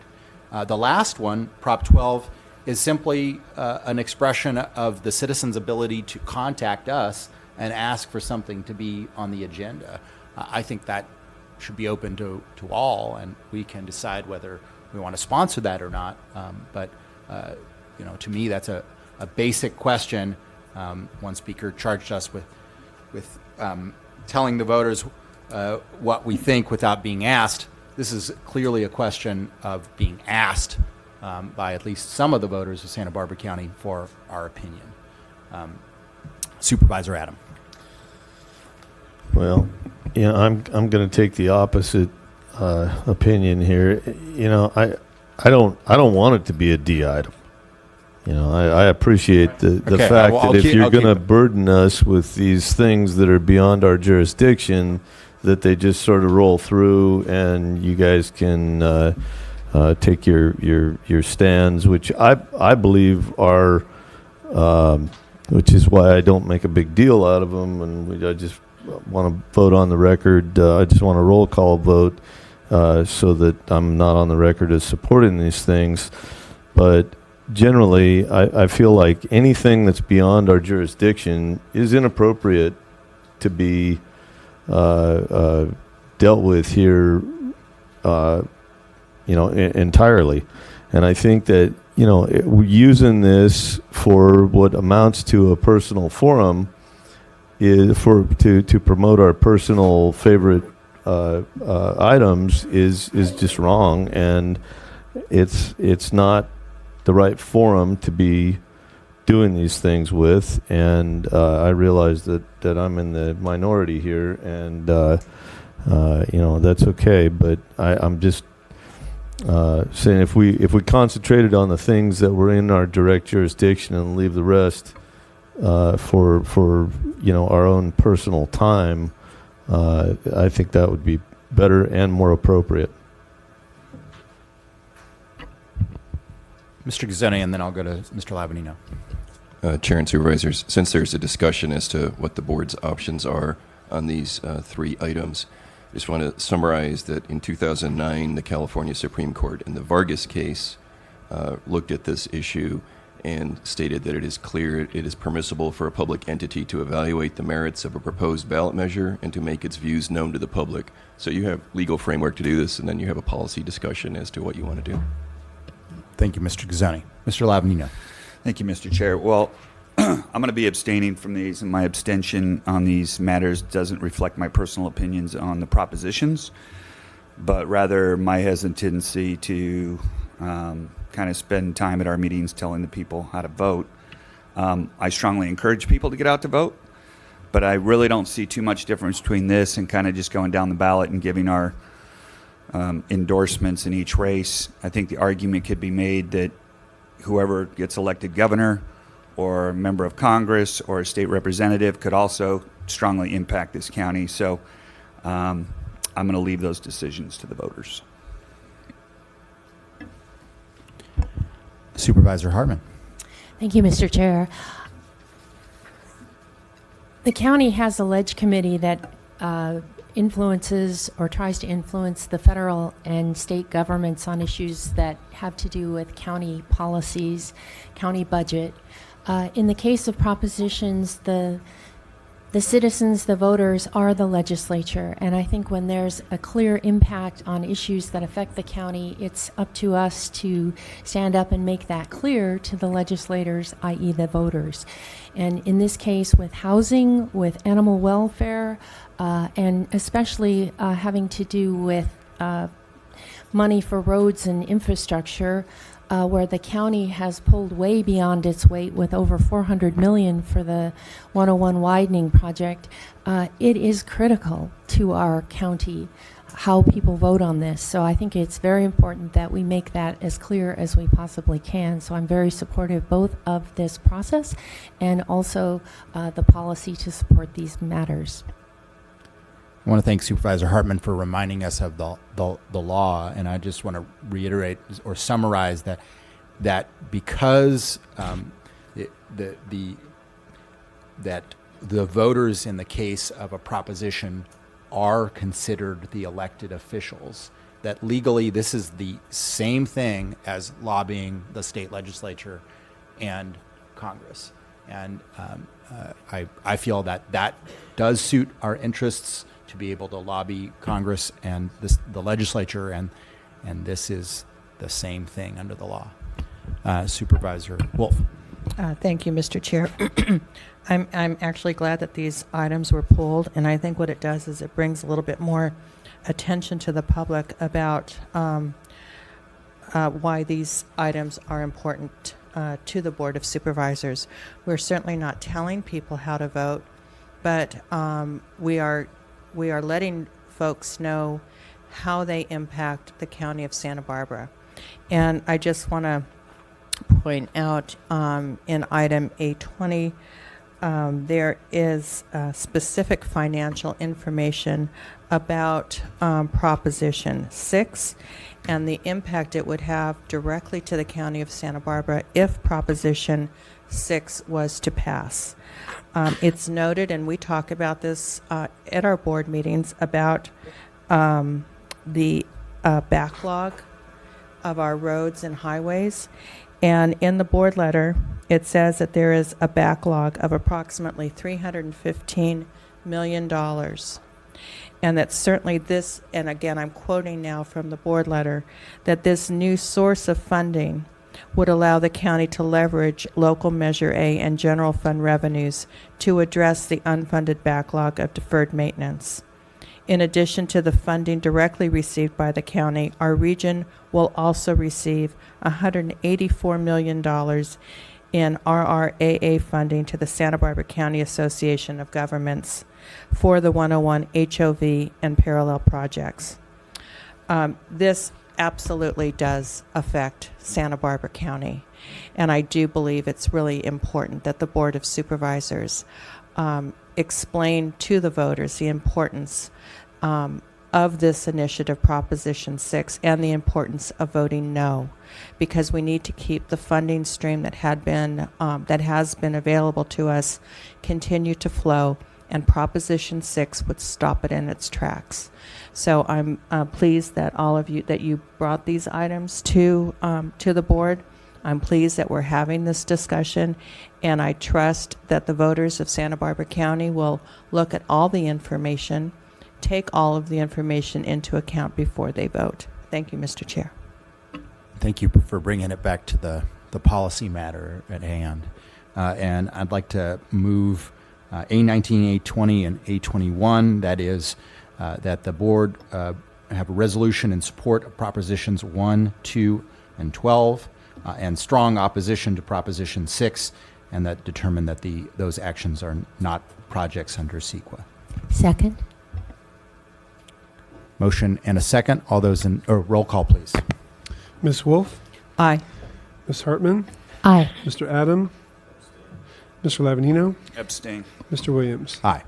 The last one, Prop 12, is simply an expression of the citizens' ability to contact us and ask for something to be on the agenda. I think that should be open to all, and we can decide whether we want to sponsor that or not. But to me, that's a basic question. One speaker charged us with telling the voters what we think without being asked. This is clearly a question of being asked by at least some of the voters of Santa Barbara County for our opinion. Supervisor Adam. Well, I'm going to take the opposite opinion here. I don't want it to be a D item. I appreciate the Okay, fact I'll that if keep- you're I'll going to keep it. burden us with these things that are beyond our jurisdiction, that they just sort of roll through and you guys can take your stands, which I believe are, which is why I don't make a big deal out of them, and I just want to vote on the record. I just want a roll call vote so that I'm not on the record as supporting these things. But generally, I feel like anything that's beyond our jurisdiction is inappropriate to be dealt with here, entirely. And I think that, using this for what amounts to a personal forum is to promote our personal favorite items is just wrong, and it's not the right forum to be doing these things with. And I realize that I'm in the minority here, and that's okay. But I'm just saying if we concentrated on the things that were in our direct jurisdiction and leave the rest for our own personal time, I think that would be better and more appropriate. Mr. Gazzone, and then I'll go to Mr. Lavanino. Chair and Supervisors, since there's a discussion as to what the board's options are on these three items, I just want to summarize that in 2009, the California Supreme Court in the Vargas case looked at this issue and stated that it is clear it is permissible for a public entity to evaluate the merits of a proposed ballot measure and to make its views known to the public. So you have legal framework to do this, and then you have a policy discussion as to what you want to do. Thank you, Mr. Gazzone. Mr. Lavanino. Thank you, Mr. Chair. Well, I'm going to be abstaining from these, and my abstention on these matters doesn't reflect my personal opinions on the propositions, but rather my hesitancy to kind of spend time at our meetings telling the people how to vote. I strongly encourage people to get out to vote, but I really don't see too much difference between this and kind of just going down the ballot and giving our endorsements in each race. I think the argument could be made that whoever gets elected governor or a member of Congress or a state representative could also strongly impact this county. So I'm going to leave those decisions to the voters. Supervisor Hartman. Thank you, Mr. Chair. The county has a ledge committee that influences or tries to influence the federal and state governments on issues that have to do with county policies, county budget. In the case of propositions, the the citizens, the voters, are the legislature. And I think when there's a clear impact on issues that affect the county, it's up to us to stand up and make that clear to the legislators, i.e. the voters. And in this case, with housing, with animal welfare, and especially having to do with money for roads and infrastructure, where the county has pulled way beyond its weight with over $400 million for the 101 widening project, it is critical to our county how people vote on this. So I think it's very important that we make that as clear as we possibly can. So I'm very supportive both of this process and also the policy to support these matters. I want to thank Supervisor Hartman for reminding us of the law, and I just want to reiterate or summarize that because that the voters in the case of a proposition are considered the elected officials, that legally this is the same thing as lobbying the state legislature and Congress, and I feel that does suit our interests, to be able to lobby Congress and the legislature, and this is the same thing under the law. Supervisor Wolf. Thank you, Mr. Chair. I'm actually glad that these items were pulled, and I think what it does is it brings a little bit more attention to the public about why these items are important to the Board of Supervisors. We're certainly not telling people how to vote, but we are letting folks know how they impact the county of Santa Barbara. And I just want to point out in item A20, there is specific financial information about Proposition 6 and the impact it would have directly to the county of Santa Barbara if Proposition 6 was to pass. It's noted, and we talk about this at our board meetings, about the backlog of our roads and highways. And in the board letter, it says that there is a backlog of approximately $315 million. And that certainly this, and again, I'm quoting now from the board letter, that this new source of funding would allow the county to leverage local Measure A and general fund revenues to address the unfunded backlog of deferred maintenance. In addition to the funding directly received by the county, our region will also receive $184 million in RRAA funding to the Santa Barbara County Association of Governments for the 101 HOV and parallel projects. This absolutely does affect Santa Barbara County, and I do believe it's really important that the Board of Supervisors explain to the voters the importance of this initiative, Proposition 6, and the importance of voting no, because we need to keep the funding stream that has been available to us continue to flow, and Proposition 6 would stop it in its tracks. So I'm pleased that all of you, that you brought these items to the board. I'm pleased that we're having this discussion, and I trust that the voters of Santa Barbara County will look at all the information, take all of the information into account before they vote. Thank you, Mr. Chair. Thank you for bringing it back to the policy matter at hand. And I'd like to move A19, A20, and A21. That is that the board have a resolution in support of Propositions 1, 2, and 12, and strong opposition to Proposition 6, and that determine that those actions are not projects under CEQA. Second. Motion and a second. All those in, or roll call, please. Ms. Wolf? Aye. Ms. Hartman? Aye. Mr. Adam? Mr. Lavanino? Abstain. Mr. Williams? Aye.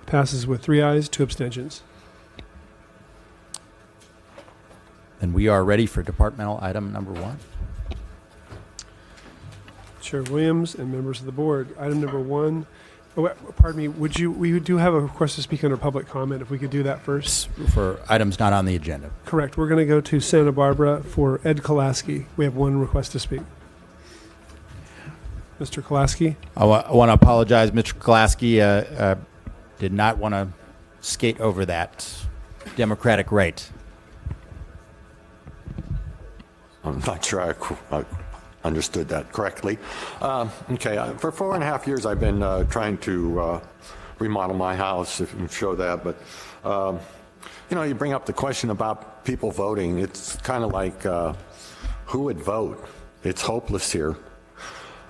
Passes with 3 ayes, 2 abstentions. Then we are ready for departmental item number 1. Chair Williams and members of the board, item number 1. Oh, pardon me, we do have a request to speak under public comment, if we could do that first. For items not on the agenda. Correct. We're going to go to Santa Barbara for Ed Kolaski. We have one request to speak. Mr. Kolaski? I want to apologize, Mr. Kolaski. did not want to skate over that democratic right. I'm not sure I understood that correctly. Okay, for 4.5 years I've been trying to remodel my house, if you can show that, but you know, you bring up the question about people voting. It's kind of like who would vote? It's hopeless here.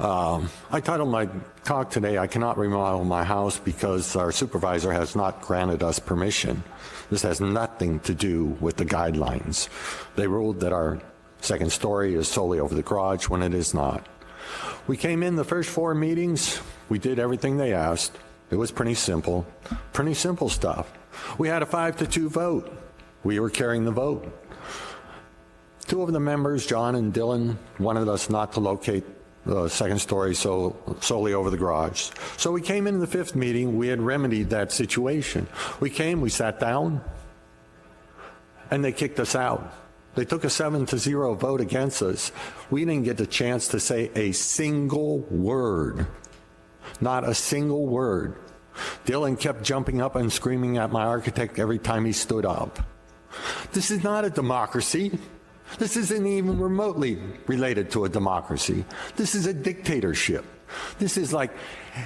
I titled my talk today, I cannot remodel my house because our supervisor has not granted us permission. This has nothing to do with the guidelines. They ruled that our second story is solely over the garage when it is not. We came in the first 4 meetings, we did everything they asked. It was pretty simple stuff. We had a 5-2 vote. We were carrying the vote. 2 of the members, John and Dylan, wanted us not to locate the second story solely over the garage. So we came into the 5th meeting, we had remedied that situation. We came, we sat down, and they kicked us out. They took a 7-0 vote against us. We didn't get the chance to say a single word. Not a single word. Dylan kept jumping up and screaming at my architect every time he stood up. This is not a democracy. This isn't even remotely related to a democracy. This is a dictatorship. This is like,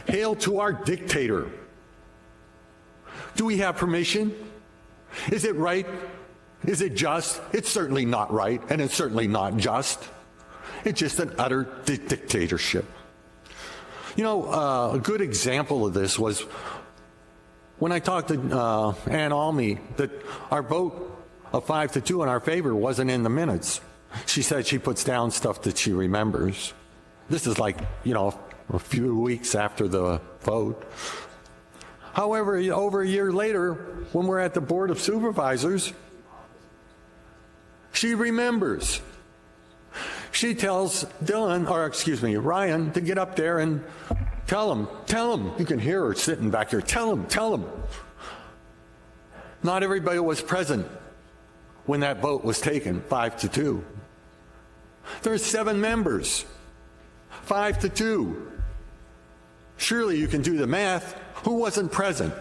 hail to our dictator. Do we have permission? Is it right? Is it just? It's certainly not right, and it's certainly not just. It's just an utter dictatorship. You know, a good example of this was when I talked to Ann Almy that our vote of 5-2 in our favor wasn't in the minutes. She said she puts down stuff that she remembers. This is like, you know, a few weeks after the vote. However, over a year later, when we're at the Board of Supervisors, she remembers. She tells Ryan to get up there and tell him. You can hear her sitting back here. Tell him. Not everybody was present when that vote was taken, 5-2. There's 7 members, 5-2. Surely you can do the math. Who wasn't present?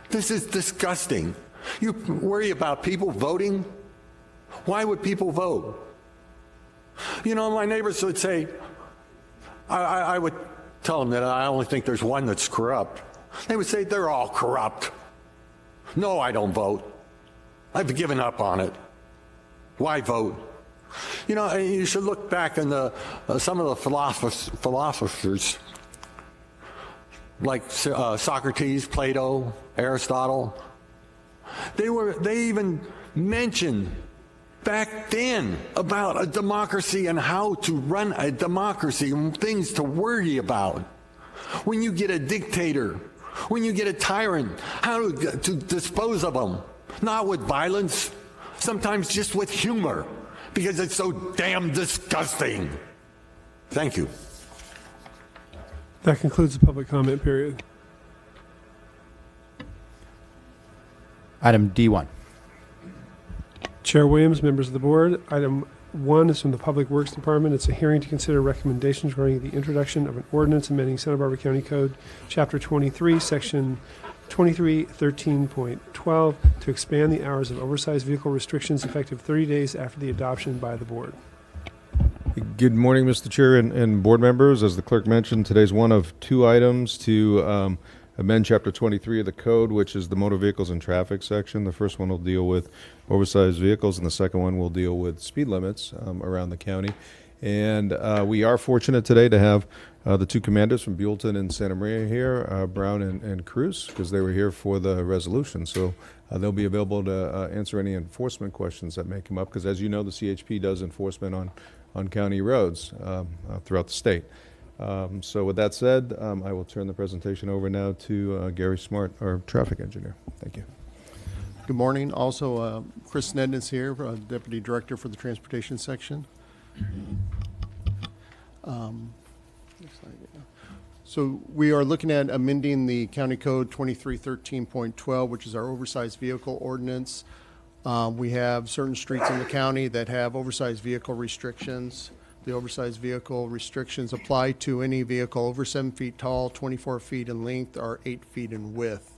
This is disgusting. You worry about people voting? Why would people vote? You know, my neighbors would say, I would tell them that I only think there's one that's corrupt. They would say, they're all corrupt. No, I don't vote. I've given up on it. Why vote? You know, you should look back in some of the philosophers like Socrates, Plato, Aristotle. They even mentioned back then about a democracy and how to run a democracy and things to worry about. When you get a dictator, when you get a tyrant, how to dispose of them. Not with violence, sometimes just with humor, because it's so damn disgusting. Thank you. That concludes the public comment period. Item D1. Chair Williams, members of the board, item 1 is from the Public Works Department. It's a hearing to consider recommendations regarding the introduction of an ordinance amending Santa Barbara County Code, Chapter 23, Section 2313.12 to expand the hours of oversized vehicle restrictions effective 30 days after the adoption by the board. Good morning, Mr. Chair and board members. As the clerk mentioned, today's one of 2 items to amend Chapter 23 of the code, which is the motor vehicles and traffic section. The first one will deal with oversized vehicles, and the second one will deal with speed limits around the county. And we are fortunate today to have the 2 commanders from Buellton and Santa Maria here, Brown and Cruz, because they were here for the resolution. So they'll be available to answer any enforcement questions that may come up, because as you know, the CHP does enforcement on county roads throughout the state. So with that said, I will turn the presentation over now to Gary Smart, our traffic engineer. Thank you. Good morning. Also, Chris Nedden is here, Deputy Director for the Transportation Section. So we are looking at amending the County Code 2313.12, which is our oversized vehicle ordinance. We have certain streets in the county that have oversized vehicle restrictions. The oversized vehicle restrictions apply to any vehicle over 7 feet tall, 24 feet in length, or 8 feet in width.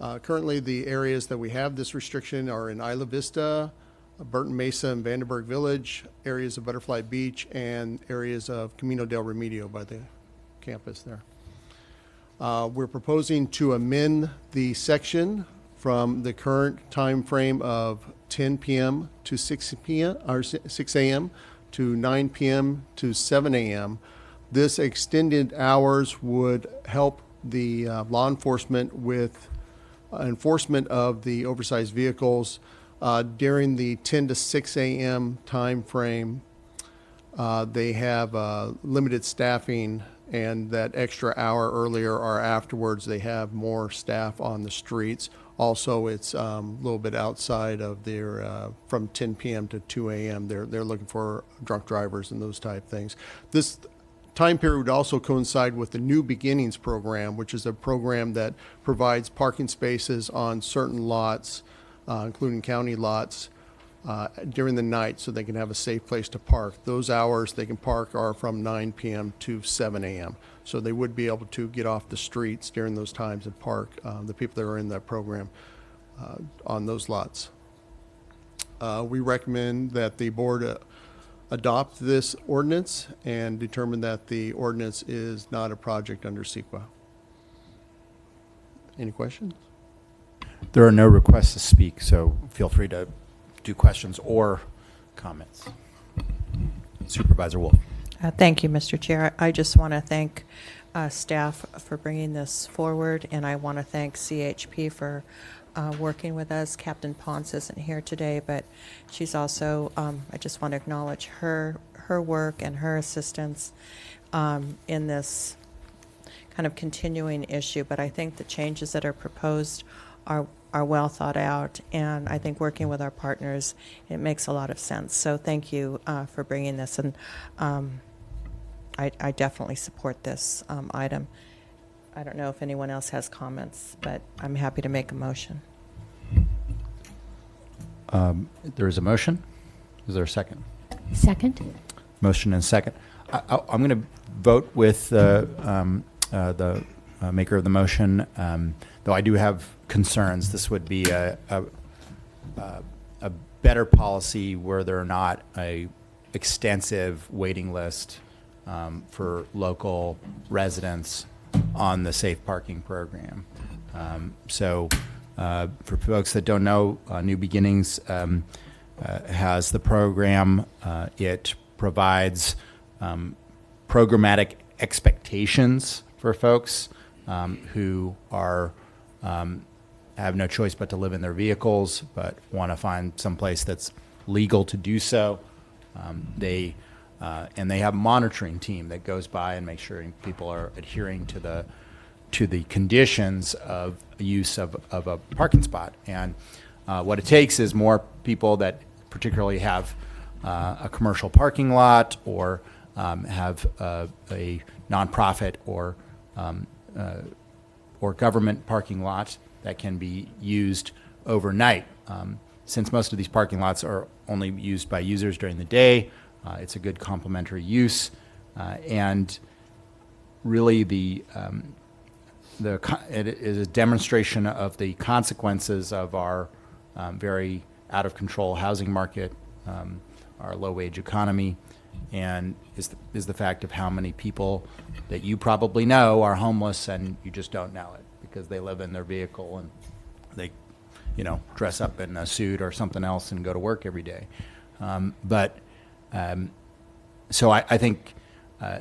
Currently, the areas that we have this restriction are in Isla Vista, Burton Mesa and Vandenberg Village, areas of Butterfly Beach, and areas of Camino del Remedio by the campus there. We're proposing to amend the section from the current time frame of 10 p.m. to 6 p.m. or 6 a.m. to 9 p.m. to 7 a.m. This extended hours would help the law enforcement with enforcement of the oversized vehicles during the 10 to 6 a.m. time frame. They have limited staffing, and that extra hour earlier or afterwards, they have more staff on the streets. Also, it's a little bit outside of their, from 10 p.m. to 2 a.m. They're looking for drunk drivers and those type things. This time period would also coincide with the New Beginnings program, which is a program that provides parking spaces on certain lots, including county lots, during the night so they can have a safe place to park. Those hours they can park are from 9 p.m. to 7 a.m. So they would be able to get off the streets during those times and park, the people that are in that program, on those lots. We recommend that the board adopt this ordinance and determine that the ordinance is not a project under CEQA. Any questions? There are no requests to speak, so feel free to do questions or comments. Supervisor Wolf. Thank you, Mr. Chair. I just want to thank staff for bringing this forward, and I want to thank CHP for working with us. Captain Ponce isn't here today, but she's also, I just want to acknowledge her work and her assistance in this kind of continuing issue. But I think the changes that are proposed are well thought out, and I think working with our partners, it makes a lot of sense. So thank you for bringing this, and I definitely support this item. I don't know if anyone else has comments, but I'm happy to make a motion. There is a motion. Is there a second? Second. Motion and second. I'm going to vote with the maker of the motion, though I do have concerns. This would be a better policy were there not a extensive waiting list for local residents on the safe parking program. So for folks that don't know, New Beginnings has the program. It provides programmatic expectations for folks who are have no choice but to live in their vehicles, but want to find some place that's legal to do so. They have a monitoring team that goes by and makes sure people are adhering to the conditions of use of a parking spot. And what it takes is more people that particularly have a commercial parking lot or have a nonprofit or government parking lot that can be used overnight. Since most of these parking lots are only used by users during the day, it's a good complementary use, and really it is a demonstration of the consequences of our very out of control housing market, our low wage economy, and is the fact of how many people that you probably know are homeless and you just don't know it because they live in their vehicle and they, dress up in a suit or something else and go to work every day. So I think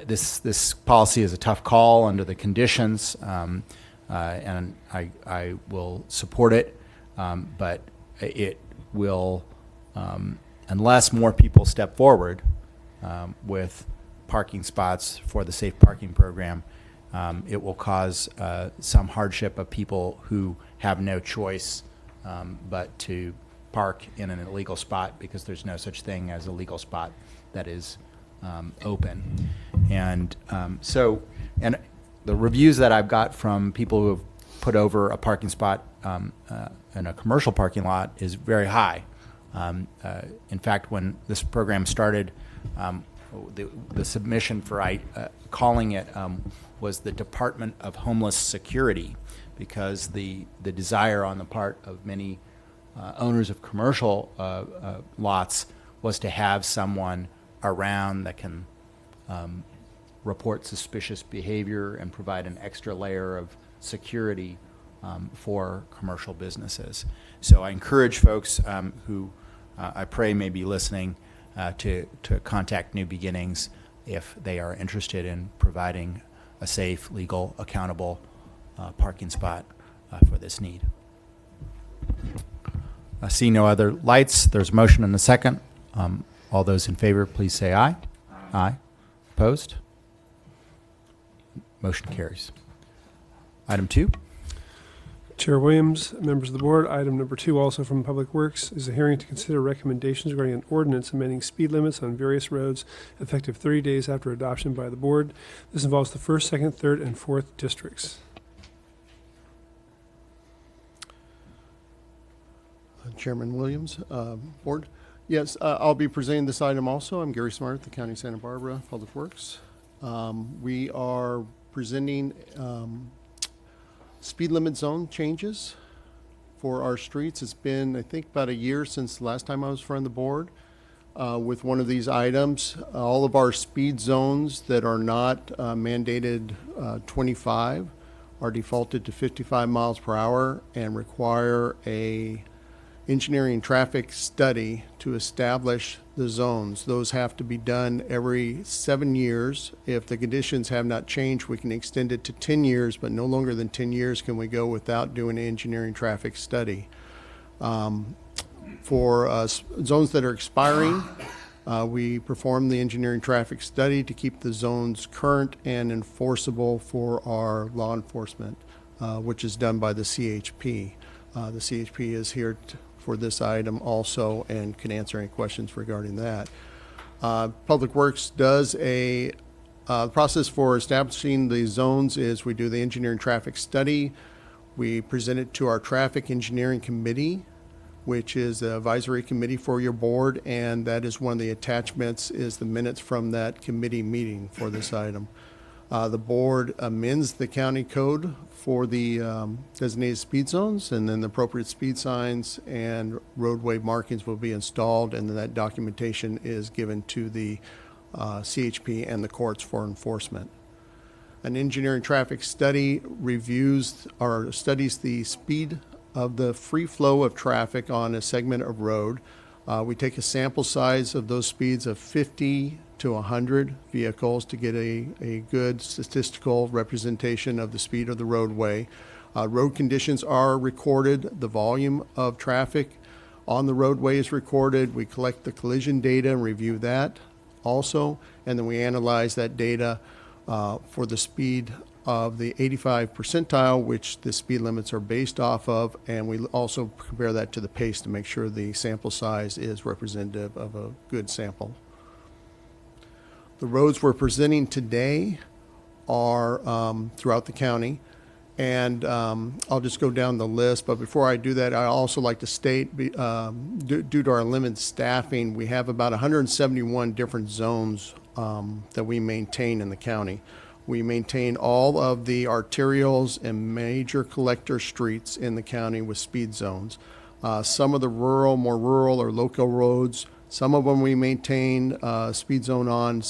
this policy is a tough call under the conditions, and I will support it, but it will, unless more people step forward with parking spots for the safe parking program, it will cause some hardship of people who have no choice but to park in an illegal spot because there's no such thing as a legal spot that is open. And and the reviews that I've got from people who have put over a parking spot in a commercial parking lot is very high. In fact, when this program started, the submission for calling it was the Department of Homeless Security, because the desire on the part of many owners of commercial lots was to have someone around that can report suspicious behavior and provide an extra layer of security for commercial businesses. So I encourage folks who I pray may be listening to contact New Beginnings if they are interested in providing a safe, legal, accountable parking spot for this need. I see no other lights. There's a motion and a second. All those in favor, please say aye. Aye. Opposed? Motion carries. Item 2. Chair Williams, members of the board, item number 2, also from Public Works, is a hearing to consider recommendations regarding an ordinance amending speed limits on various roads effective 30 days after adoption by the board. This involves the 1st, 2nd, 3rd, and 4th districts. Chairman Williams, Board. Yes, I'll be presenting this item also. I'm Gary Smart, the County of Santa Barbara Public Works. We are presenting speed limit zone changes for our streets. It's been, I think, about a year since the last time I was in front of the board with one of these items. All of our speed zones that are not mandated 25 are defaulted to 55 miles per hour and require a engineering traffic study to establish the zones. Those have to be done every 7 years. If the conditions have not changed, we can extend it to 10 years, but no longer than 10 years can we go without doing an engineering traffic study. For zones that are expiring, we perform the engineering traffic study to keep the zones current and enforceable for our law enforcement, which is done by the CHP. The CHP is here for this item also and can answer any questions regarding that. Public Works does a process for establishing the zones is we do the engineering traffic study. We present it to our traffic engineering committee, which is the advisory committee for your board, and that is one of the attachments is the minutes from that committee meeting for this item. The board amends the county code for the designated speed zones, and then the appropriate speed signs and roadway markings will be installed, and then that documentation is given to the CHP and the courts for enforcement. An engineering traffic study reviews or studies the speed of the free flow of traffic on a segment of road. We take a sample size of those speeds of 50 to 100 vehicles to get a good statistical representation of the speed of the roadway. Road conditions are recorded. The volume of traffic on the roadway is recorded. We collect the collision data and review that also, and then we analyze that data for the speed of the 85 percentile, which the speed limits are based off of, and we also compare that to the pace to make sure the sample size is representative of a good sample. The roads we're presenting today are throughout the county, and I'll just go down the list, but before I do that, I also like to state, due to our limited staffing, we have about 171 different zones that we maintain in the county. We maintain all of the arterials and major collector streets in the county with speed zones. Some of the more rural or local roads, some of them we maintain speed zone on,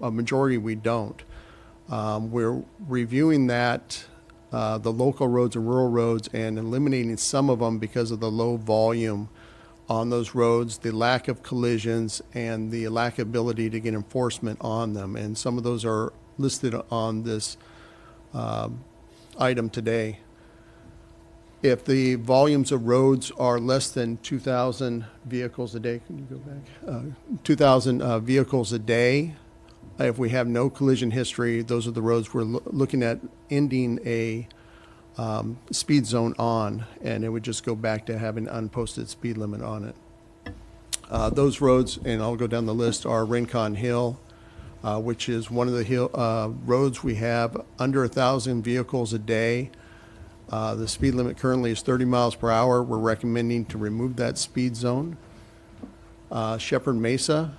a majority we don't. We're reviewing that, the local roads and rural roads, and eliminating some of them because of the low volume on those roads, the lack of collisions, and the lack of ability to get enforcement on them. And some of those are listed on this item today. If the volumes of roads are less than 2,000 vehicles a day, can you go back? 2,000 vehicles a day, if we have no collision history, those are the roads we're looking at ending a speed zone on, and it would just go back to having an unposted speed limit on it. Those roads, and I'll go down the list, are Rincon Hill, which is one of the roads we have under 1,000 vehicles a day. The speed limit currently is 30 miles per hour. We're recommending to remove that speed zone. Shepherd Mesa,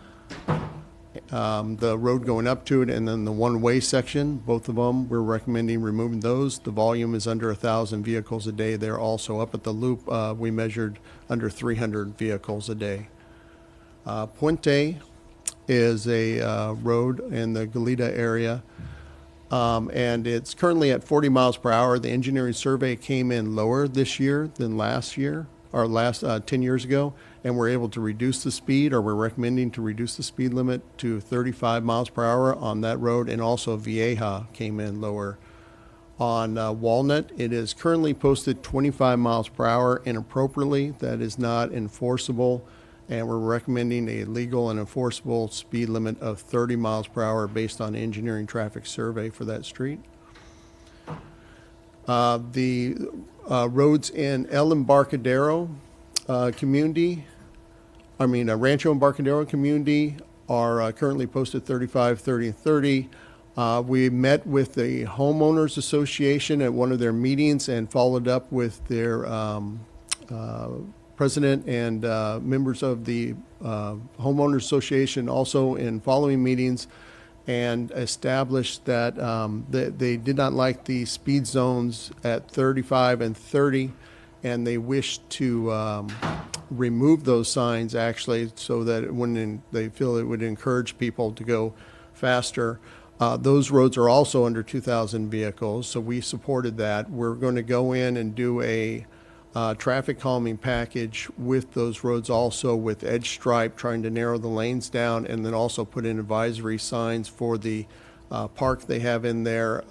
the road going up to it, and then the one-way section, both of them, we're recommending removing those. The volume is under 1,000 vehicles a day. They're also up at the loop. We measured under 300 vehicles a day. Puente is a road in the Goleta area, and it's currently at 40 miles per hour. The engineering survey came in lower this year than last year, or last 10 years ago, and we're able to reduce the speed, or we're recommending to reduce the speed limit to 35 miles per hour on that road, and also Vieja came in lower. On Walnut, it is currently posted 25 miles per hour inappropriately. That is not enforceable, and we're recommending a legal and enforceable speed limit of 30 miles per hour based on engineering traffic survey for that street. The roads in El Embarcadero community, Rancho Embarcadero community are currently posted 35, 30, and 30. We met with the Homeowners Association at one of their meetings and followed up with their president and members of the Homeowners Association also in following meetings, and established that they did not like the speed zones at 35 and 30, and they wished to remove those signs actually, so that when they feel it would encourage people to go faster. Those roads are also under 2,000 vehicles, so we supported that. We're going to go in and do a traffic calming package with those roads also, with edge stripe, trying to narrow the lanes down, and then also put in advisory signs for the park they have in there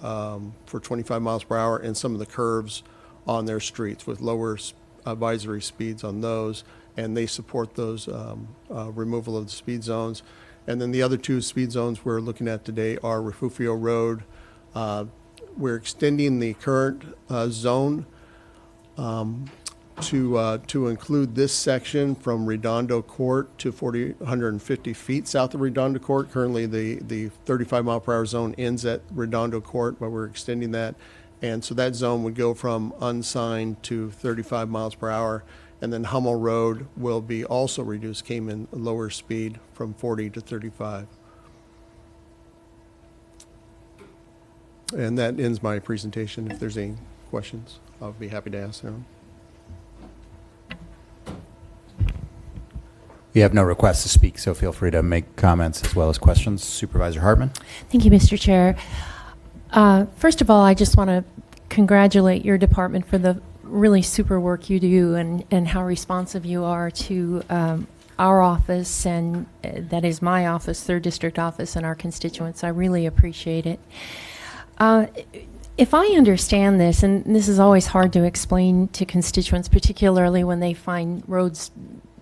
for 25 miles per hour, and some of the curves on their streets with lower advisory speeds on those, and they support those removal of the speed zones. And then the other two speed zones we're looking at today are Refugio Road. We're extending the current zone to include this section from Redondo Court to 150 feet south of Redondo Court. Currently, the 35 mile per hour zone ends at Redondo Court, but we're extending that. And so that zone would go from unsigned to 35 miles per hour. And then Hummel Road will be also reduced, came in lower speed from 40 to 35. And that ends my presentation. If there's any questions, I'll be happy to answer them. We have no requests to speak, so feel free to make comments as well as questions. Supervisor Hartman. Thank you, Mr. Chair. First of all, I just want to congratulate your department for the really super work you do, and how responsive you are to our office, and that is my office, 3rd District office, and our constituents. I really appreciate it. If I understand this, and this is always hard to explain to constituents, particularly when they find roads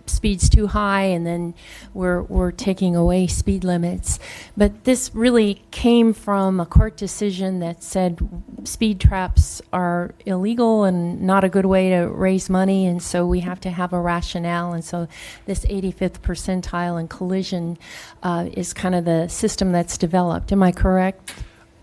speeds too high and then we're taking away speed limits, but this really came from a court decision that said speed traps are illegal and not a good way to raise money, and so we have to have a rationale, and so this 85th percentile and collision is kind of the system that's developed. Am I correct?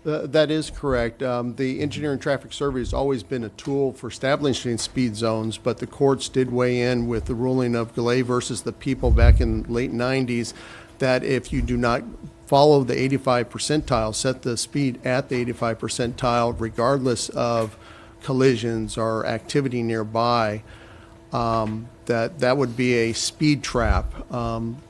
That is correct. The engineering traffic survey has always been a tool for establishing speed zones, but the courts did weigh in with the ruling of Galay versus the People back in the late 90s, that if you do not follow the 85 percentile, set the speed at the 85 percentile, regardless of collisions or activity nearby, that would be a speed trap.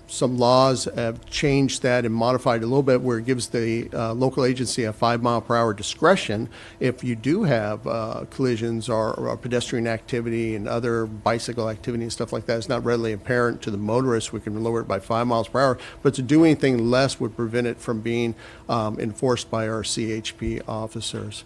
Some laws have changed that and modified a little bit, where it gives the local agency a 5 mile per hour discretion. If you do have collisions or pedestrian activity and other bicycle activity and stuff like that, it's not readily apparent to the motorist, we can lower it by 5 miles per hour. But to do anything less would prevent it from being enforced by our CHP officers.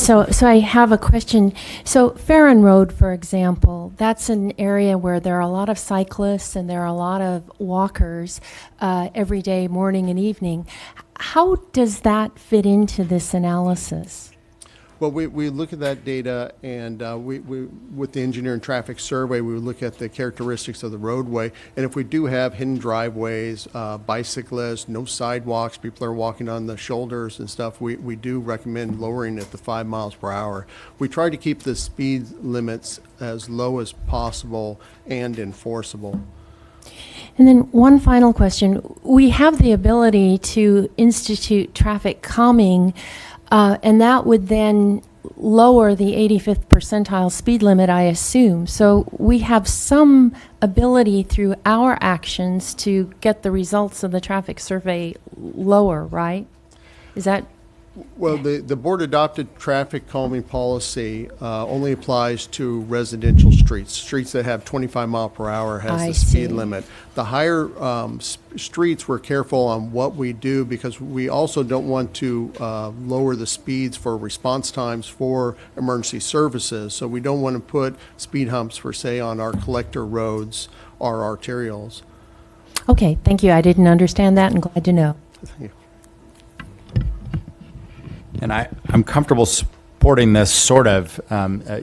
So I have a question. So Farron Road, for example, that's an area where there are a lot of cyclists and there are a lot of walkers every day, morning and evening. How does that fit into this analysis? Well, we look at that data, and we with the engineer and traffic survey, we would look at the characteristics of the roadway. And if we do have hidden driveways, bicyclists, no sidewalks, people are walking on the shoulders and stuff, we do recommend lowering it to 5 miles per hour. We try to keep the speed limits as low as possible and enforceable. And then one final question. We have the ability to institute traffic calming, and that would then lower the 85th percentile speed limit, I assume. So we have some ability through our actions to get the results of the traffic survey lower, right? Is that? Well, the board adopted traffic calming policy only applies to residential streets. Streets that have 25 mile per hour has the speed limit. The higher streets, we're careful on what we do because we also don't want to lower the speeds for response times for emergency services. So we don't want to put speed humps for, say, on our collector roads or arterials. Okay, thank you. I didn't understand that and glad to know. Thank you. And I'm comfortable supporting this sort of.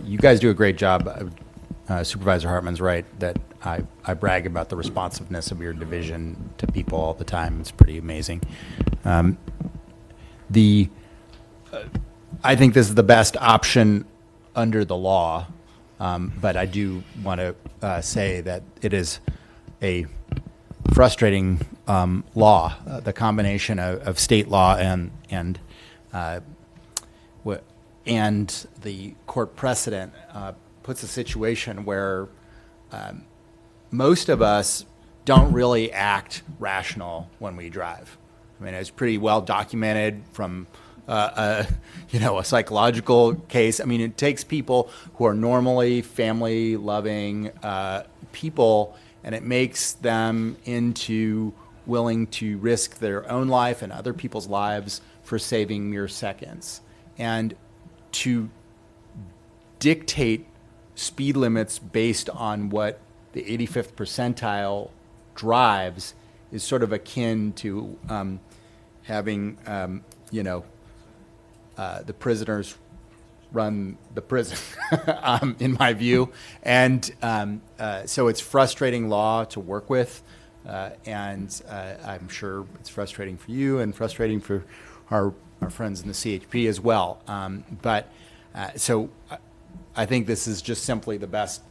You guys do a great job. Supervisor Hartman's right that I brag about the responsiveness of your division to people all the time. It's pretty amazing. I think this is the best option under the law, but I do want to say that it is a frustrating law, the combination of state law and the court precedent puts a situation where most of us don't really act rational when we drive. I mean, it's pretty well documented from a psychological case. I mean, it takes people who are normally family-loving people, and it makes them into willing to risk their own life and other people's lives for saving mere seconds. And to dictate speed limits based on what the 85th percentile drives is sort of akin to having, the prisoners run the prison, in my view. And so it's frustrating law to work with. And I'm sure it's frustrating for you and frustrating for our friends in the CHP as well. So I think this is just simply the best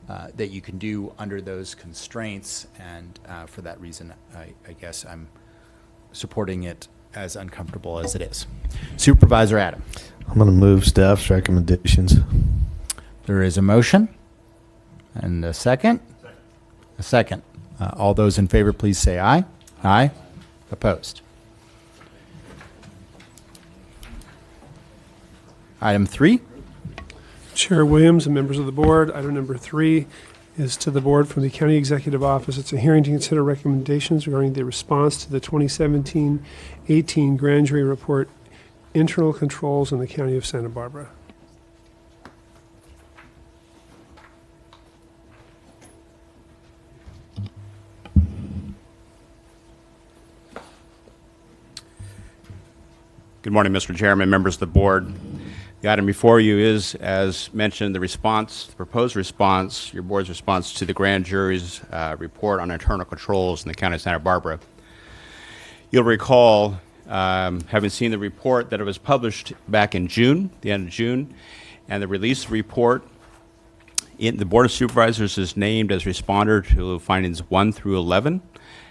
that you can do under those constraints. And for that reason, I guess I'm supporting it as uncomfortable as it is. Supervisor Adam. I'm going to move staff's recommendations. There is a motion and a second. A second. All those in favor, please say aye. Aye. Opposed. Item 3. Chair Williams and members of the board, item number 3 is to the board from the County Executive Office. It's a hearing to consider recommendations regarding the response to the 2017-18 grand jury report, internal controls in the County of Santa Barbara. Good morning, Mr. Chairman, members of the board. The item before you is, as mentioned, the proposed response, your board's response to the grand jury's report on internal controls in the County of Santa Barbara. You'll recall, having seen the report, that it was published back in June, the end of June, and the release report, the Board of Supervisors is named as responder to findings 1 through 11,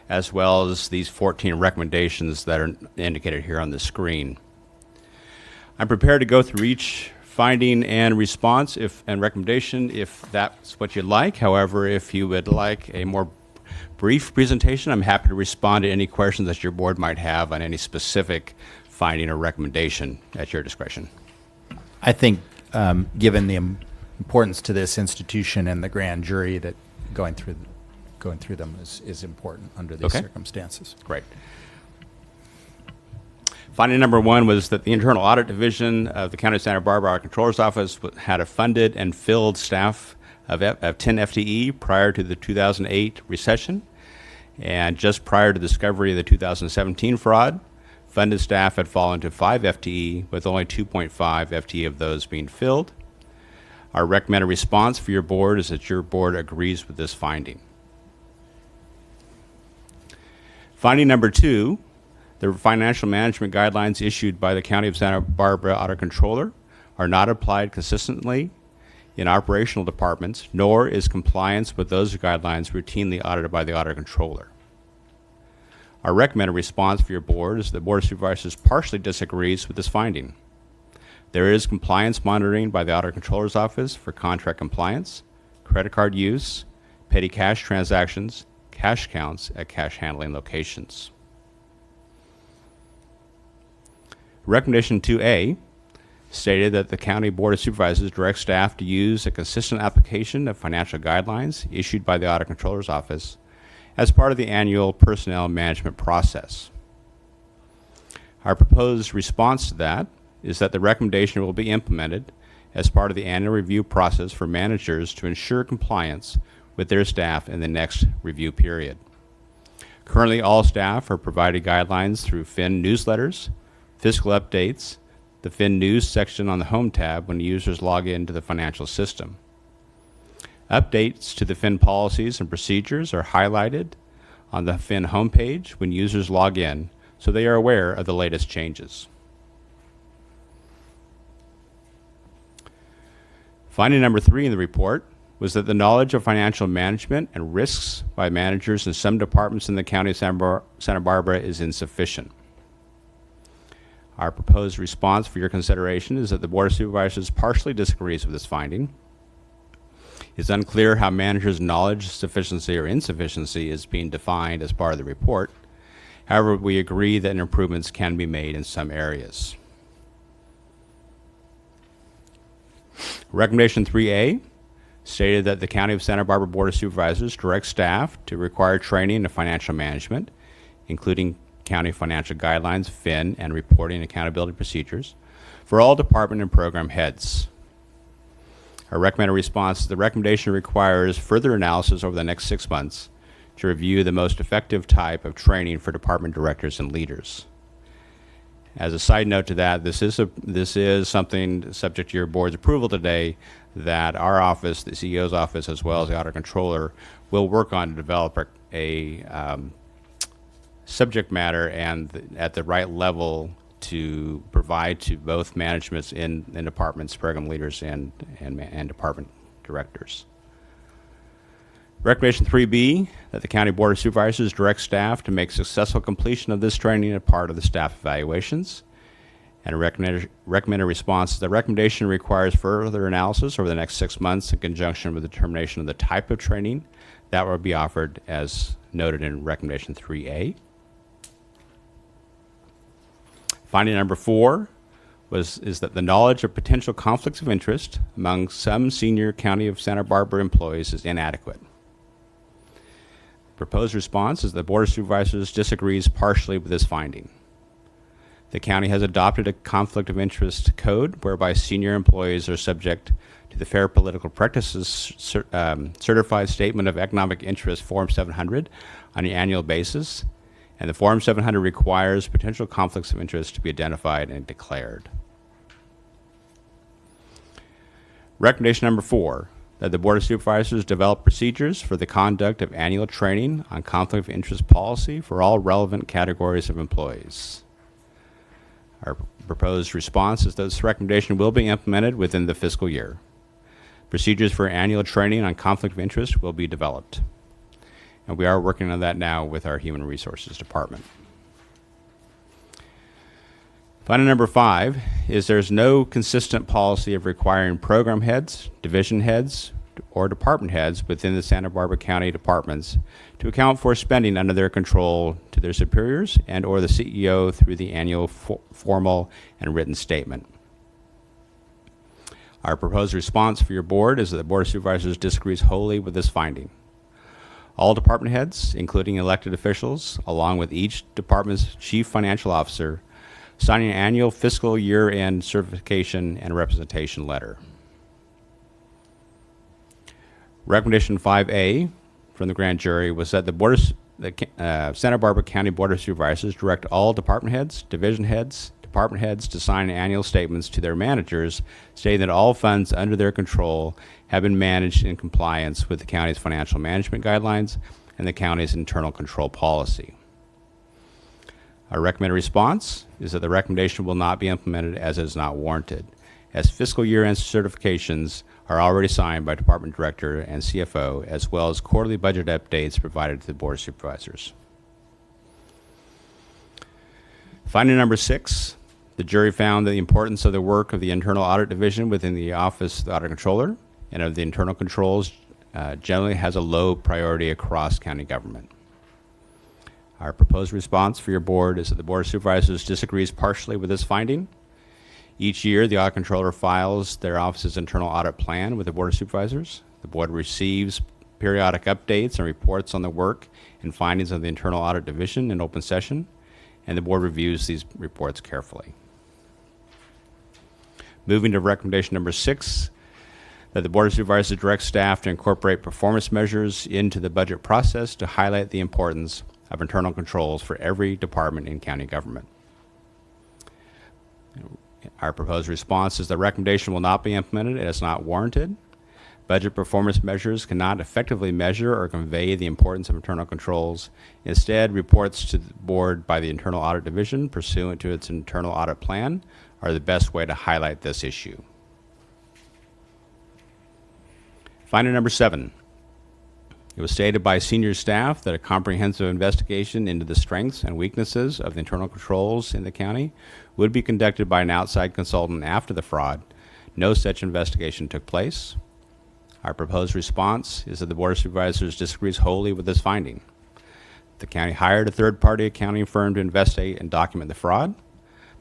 as well as these 14 recommendations that are indicated here on the screen. I'm prepared to go through each finding and response and recommendation if that's what you'd like. However, if you would like a more brief presentation, I'm happy to respond to any questions that your board might have on any specific finding or recommendation at your discretion. I think, given the importance to this institution and the grand jury, that going through them is important under these circumstances. Great. Finding number 1 was that the Internal Audit Division of the County of Santa Barbara Audit Controller's Office had a funded and filled staff of 10 FTE prior to the 2008 recession and just prior to the discovery of the 2017 fraud. Funded staff had fallen to 5 FTE, with only 2.5 FTE of those being filled. Our recommended response for your board is that your board agrees with this finding. Finding number 2, the financial management guidelines issued by the County of Santa Barbara Audit Controller are not applied consistently in operational departments, nor is compliance with those guidelines routinely audited by the Audit Controller. Our recommended response for your board is that the Board of Supervisors partially disagrees with this finding. There is compliance monitoring by the Audit Controller's Office for contract compliance, credit card use, petty cash transactions, cash counts at cash handling locations. Recommendation 2A stated that the County Board of Supervisors directs staff to use a consistent application of financial guidelines issued by the Audit Controller's Office as part of the annual personnel management process. Our proposed response to that is that the recommendation will be implemented as part of the annual review process for managers to ensure compliance with their staff in the next review period. Currently, all staff are provided guidelines through Fin newsletters, fiscal updates, the Fin News section on the Home tab when users log into the financial system. Updates to the Fin policies and procedures are highlighted on the Fin homepage when users log in, so they are aware of the latest changes. Finding number 3 in the report was that the knowledge of financial management and risks by managers in some departments in the County of Santa Barbara is insufficient. Our proposed response for your consideration is that the Board of Supervisors partially disagrees with this finding. It's unclear how managers' knowledge, sufficiency, or insufficiency is being defined as part of the report. However, we agree that improvements can be made in some areas. Recommendation 3A stated that the County of Santa Barbara Board of Supervisors directs staff to require training in financial management, including county financial guidelines, Fin, and reporting and accountability procedures for all department and program heads. Our recommended response is the recommendation requires further analysis over the next 6 months to review the most effective type of training for department directors and leaders. As a side note to that, this is something subject to your board's approval today that our office, the CEO's office, as well as the Audit Controller, will work on to develop a subject matter and at the right level to provide to both managements in departments, program leaders, and department directors. Recommendation 3B, that the County Board of Supervisors direct staff to make successful completion of this training a part of the staff evaluations. And a recommended response, the recommendation requires further analysis over the next 6 months in conjunction with the determination of the type of training that will be offered as noted in recommendation 3A. Finding number 4 is that the knowledge of potential conflicts of interest among some senior County of Santa Barbara employees is inadequate. Proposed response is the Board of Supervisors disagrees partially with this finding. The county has adopted a conflict of interest code whereby senior employees are subject to the Fair Political Practices Certified Statement of Economic Interest Form 700 on an annual basis, and the Form 700 requires potential conflicts of interest to be identified and declared. Recommendation number 4, that the Board of Supervisors develop procedures for the conduct of annual training on conflict of interest policy for all relevant categories of employees. Our proposed response is that this recommendation will be implemented within the fiscal year. Procedures for annual training on conflict of interest will be developed. And we are working on that now with our Human Resources Department. Finding number 5 is there's no consistent policy of requiring program heads, division heads, or department heads within the Santa Barbara County departments to account for spending under their control to their superiors and or the CEO through the annual formal and written statement. Our proposed response for your board is that the Board of Supervisors disagrees wholly with this finding. All department heads, including elected officials, along with each department's chief financial officer, signing an annual fiscal year-end certification and representation letter. Recommendation 5A from the grand jury was that the Board of the Santa Barbara County Board of Supervisors direct all department heads, division heads, department heads to sign annual statements to their managers stating that all funds under their control have been managed in compliance with the county's financial management guidelines and the county's internal control policy. Our recommended response is that the recommendation will not be implemented as it is not warranted, as fiscal year-end certifications are already signed by Department Director and CFO, as well as quarterly budget updates provided to the Board of Supervisors. Finding number 6, the jury found that the importance of the work of the Internal Audit Division within the Office of the Audit Controller and of the internal controls generally has a low priority across county government. Our proposed response for your board is that the Board of Supervisors disagrees partially with this finding. Each year, the Audit Controller files their office's internal audit plan with the Board of Supervisors. The board receives periodic updates and reports on the work and findings of the Internal Audit Division in open session, and the board reviews these reports carefully. Moving to recommendation number 6, that the Board of Supervisors directs staff to incorporate performance measures into the budget process to highlight the importance of internal controls for every department in county government. Our proposed response is the recommendation will not be implemented and is not warranted. Budget performance measures cannot effectively measure or convey the importance of internal controls. Instead, reports to the board by the Internal Audit Division pursuant to its internal audit plan are the best way to highlight this issue. Finding number 7. It was stated by senior staff that a comprehensive investigation into the strengths and weaknesses of the internal controls in the county would be conducted by an outside consultant after the fraud. No such investigation took place. Our proposed response is that the Board of Supervisors disagrees wholly with this finding. The county hired a third-party accounting firm to investigate and document the fraud.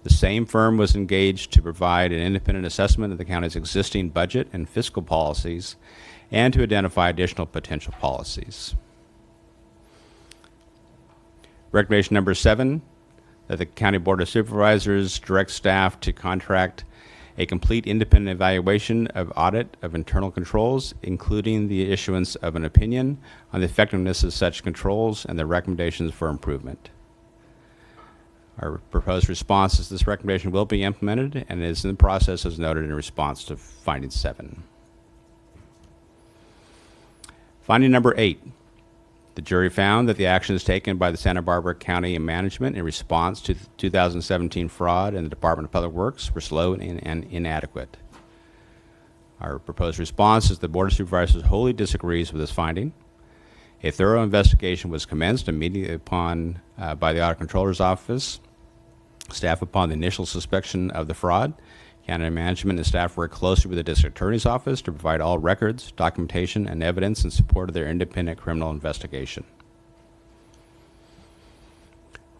The same firm was engaged to provide an independent assessment of the county's existing budget and fiscal policies and to identify additional potential policies. Recommendation number 7, that the County Board of Supervisors direct staff to contract a complete independent evaluation of audit of internal controls, including the issuance of an opinion on the effectiveness of such controls and the recommendations for improvement. Our proposed response is this recommendation will be implemented and is in the process as noted in response to finding 7. Finding number 8, the jury found that the actions taken by the Santa Barbara County management in response to the 2017 fraud in the Department of Public Works were slow and inadequate. Our proposed response is the Board of Supervisors wholly disagrees with this finding. A thorough investigation was commenced immediately upon by the Audit Controller's Office. Staff, upon the initial suspicion of the fraud, county management and staff worked closely with the District Attorney's Office to provide all records, documentation, and evidence in support of their independent criminal investigation.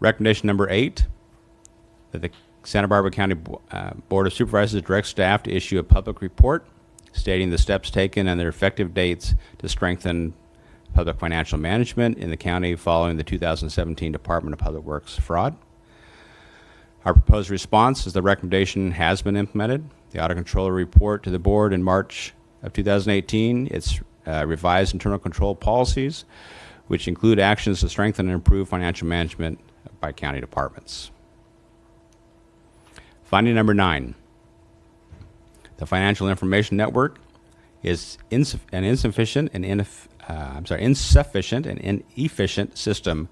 Recommendation number 8, that the Santa Barbara County Board of Supervisors direct staff to issue a public report stating the steps taken and their effective dates to strengthen public financial management in the county following the 2017 Department of Public Works fraud. Our proposed response is the recommendation has been implemented. The Audit Controller report to the board in March of 2018, its revised internal control policies, which include actions to strengthen and improve financial management by county departments. Finding number 9, the Financial Information Network is insufficient and inefficient system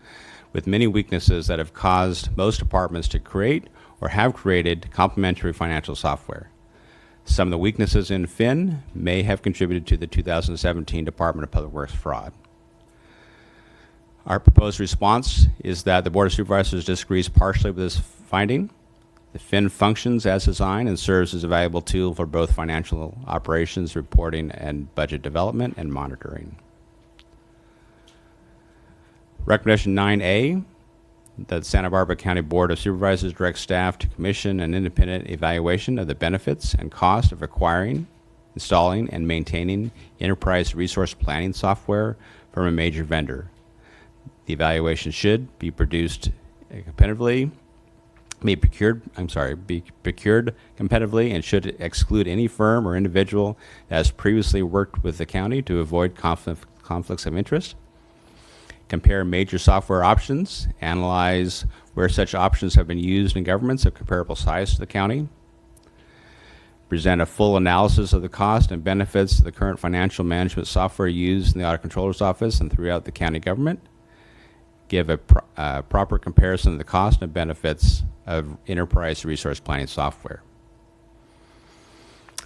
with many weaknesses that have caused most departments to create or have created complementary financial software. Some of the weaknesses in FIN may have contributed to the 2017 Department of Public Works fraud. Our proposed response is that the Board of Supervisors disagrees partially with this finding. The FIN functions as designed and serves as a valuable tool for both financial operations, reporting, and budget development and monitoring. Recommendation 9A, that the Santa Barbara County Board of Supervisors direct staff to commission an independent evaluation of the benefits and cost of acquiring, installing, and maintaining enterprise resource planning software from a major vendor. The evaluation should be produced competitively, be procured competitively, and should exclude any firm or individual that has previously worked with the county to avoid conflicts of interest. compare major software options, analyze where such options have been used in governments of comparable size to the county, present a full analysis of the cost and benefits of the current financial management software used in the Audit Controller's Office and throughout the county government, give a proper comparison of the cost and benefits of enterprise resource planning software.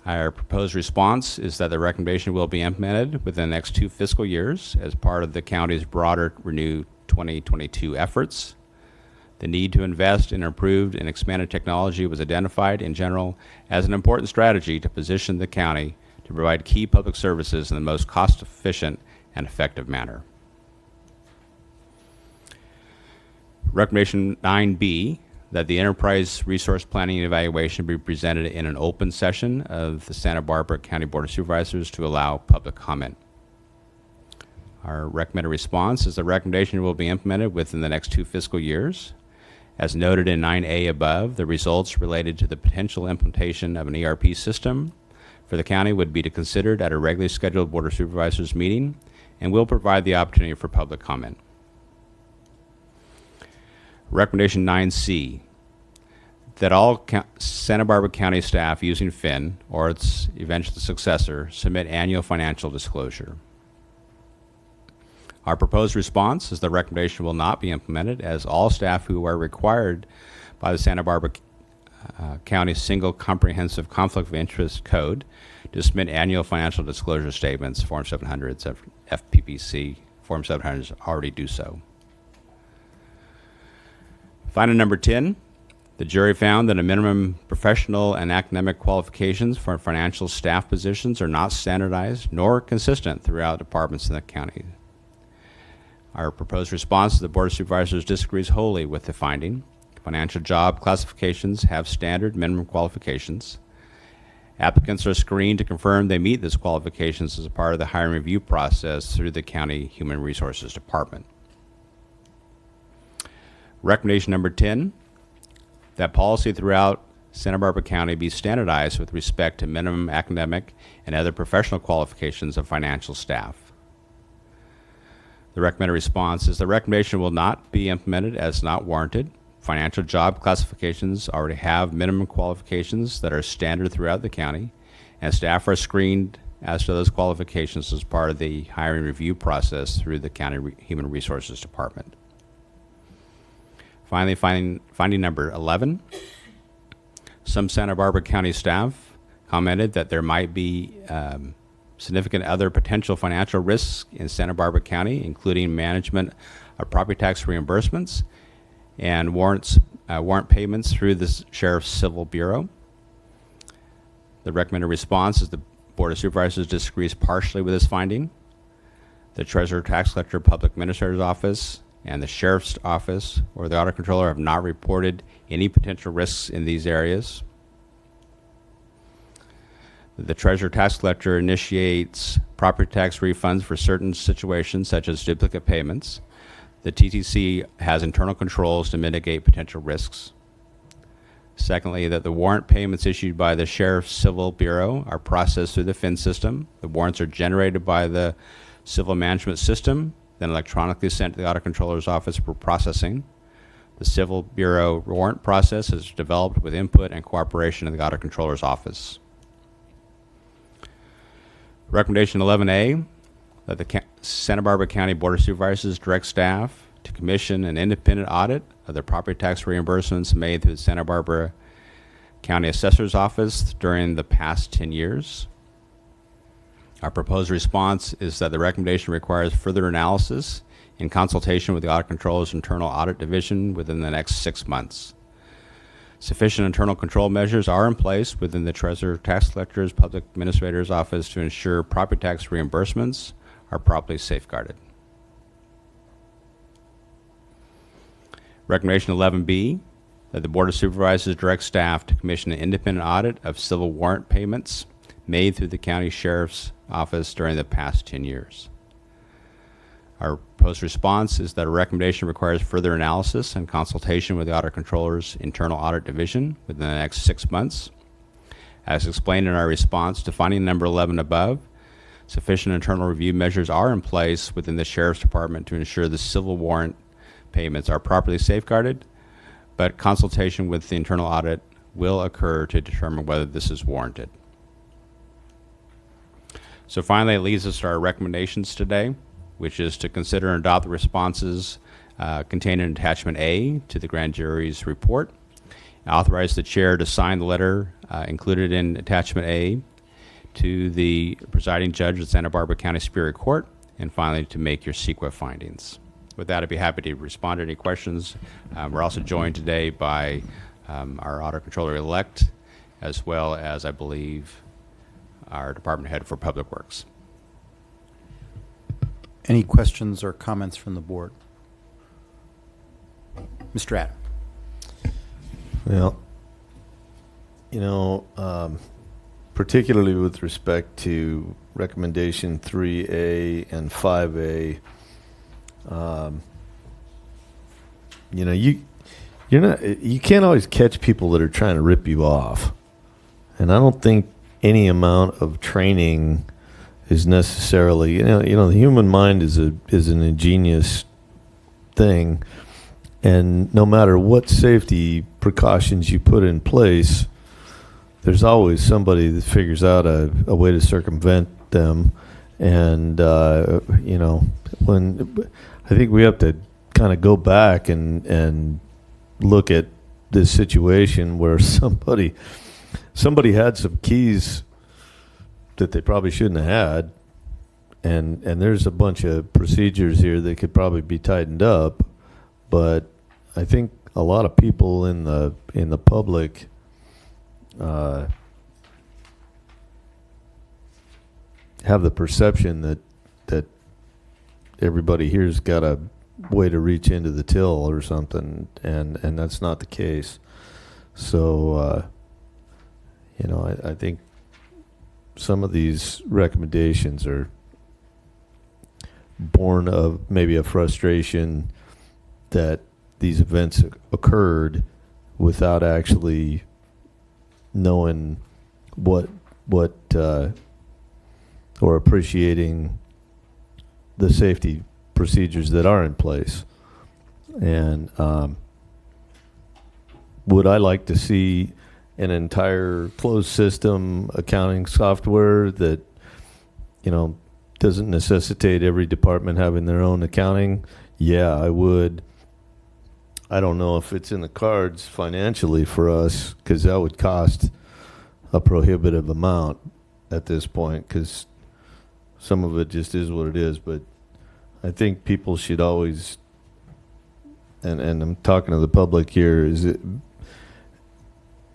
Our proposed response is that the recommendation will be implemented within the next 2 fiscal years as part of the county's broader Renew 2022 efforts. The need to invest in improved and expanded technology was identified in general as an important strategy to position the county to provide key public services in the most cost-efficient and effective manner. Recommendation 9B, that the enterprise resource planning and evaluation be presented in an open session of the Santa Barbara County Board of Supervisors to allow public comment. Our recommended response is the recommendation will be implemented within the next 2 fiscal years. As noted in 9A above, the results related to the potential implementation of an ERP system for the county would be considered at a regularly scheduled Board of Supervisors meeting and will provide the opportunity for public comment. Recommendation 9C, that all Santa Barbara County staff using FIN or its eventual successor submit annual financial disclosure. Our proposed response is the recommendation will not be implemented as all staff who are required by the Santa Barbara County Single Comprehensive Conflict of Interest Code to submit annual financial disclosure statements, Form 700s of FPPC, Form 700s already do so. Finding number 10, the jury found that a minimum professional and academic qualifications for financial staff positions are not standardized nor consistent throughout departments in the county. Our proposed response to the Board of Supervisors disagrees wholly with the finding. Financial job classifications have standard minimum qualifications. Applicants are screened to confirm they meet these qualifications as a part of the hiring review process through the County Human Resources Department. Recommendation number 10, that policy throughout Santa Barbara County be standardized with respect to minimum academic and other professional qualifications of financial staff. The recommended response is the recommendation will not be implemented as not warranted. Financial job classifications already have minimum qualifications that are standard throughout the county, and staff are screened as to those qualifications as part of the hiring review process through the County Human Resources Department. Finally, finding number 11, some Santa Barbara County staff commented that there might be significant other potential financial risks in Santa Barbara County, including management of property tax reimbursements and warrant payments through the Sheriff's Civil Bureau. The recommended response is the Board of Supervisors disagrees partially with this finding. The Treasurer, Tax Collector, Public Administrator's Office, and the Sheriff's Office or the Audit Controller have not reported any potential risks in these areas. The Treasurer Tax Collector initiates property tax refunds for certain situations such as duplicate payments. The TTC has internal controls to mitigate potential risks. Secondly, that the warrant payments issued by the Sheriff's Civil Bureau are processed through the FIN system. The warrants are generated by the Civil Management System, then electronically sent to the Audit Controller's Office for processing. The Civil Bureau warrant process is developed with input and cooperation of the Audit Controller's Office. Recommendation 11A, that the Santa Barbara County Board of Supervisors direct staff to commission an independent audit of the property tax reimbursements made through the Santa Barbara County Assessor's Office during the past 10 years. Our proposed response is that the recommendation requires further analysis in consultation with the Audit Controller's Internal Audit Division within the next 6 months. Sufficient internal control measures are in place within the Treasurer, Tax Collector's, Public Administrator's Office to ensure property tax reimbursements are properly safeguarded. Recommendation 11B, that the Board of Supervisors direct staff to commission an independent audit of civil warrant payments made through the County Sheriff's Office during the past 10 years. Our proposed response is that a recommendation requires further analysis and consultation with the Audit Controller's Internal Audit Division within the next 6 months. As explained in our response to finding number 11 above, Sufficient internal review measures are in place within the Sheriff's Department to ensure the civil warrant payments are properly safeguarded, but consultation with the internal audit will occur to determine whether this is warranted. So finally, it leads us to our recommendations today, which is to consider and adopt the responses contained in Attachment A to the grand jury's report, authorize the chair to sign the letter included in Attachment A to the presiding judge of Santa Barbara County Superior Court, and finally to make your CEQA findings. With that, I'd be happy to respond to any questions. We're also joined today by our Audit Controller-elect, as well as, I believe, our Department Head for Public Works. Any questions or comments from the board? Mr. Adam. Well, particularly with respect to recommendation 3A and 5A, you can't always catch people that are trying to rip you off, and I don't think any amount of training is necessarily, the human mind is an ingenious thing, and no matter what safety precautions you put in place, there's always somebody that figures out a way to circumvent them. And when I think we have to kind of go back and look at this situation where somebody had some keys that they probably shouldn't have had, and there's a bunch of procedures here that could probably be tightened up, but I think a lot of people in the public have the perception that everybody here's got a way to reach into the till or something, and that's not the case. So I think some of these recommendations are born of maybe a frustration that these events occurred without actually knowing what or appreciating the safety procedures that are in place. And would I like to see an entire closed system accounting software that doesn't necessitate every department having their own accounting? Yeah, I would. I don't know if it's in the cards financially for us, because that would cost a prohibitive amount at this point, because some of it just is what it is. But I think people should always, and I'm talking to the public here,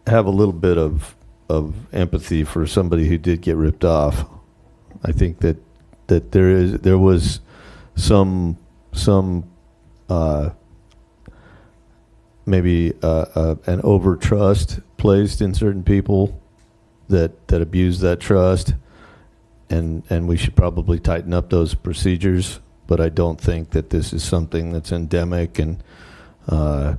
have a little bit of empathy for somebody who did get ripped off. I think that there was some maybe an over trust placed in certain people that abuse that trust, and we should probably tighten up those procedures. But I don't think that this is something that's endemic, and I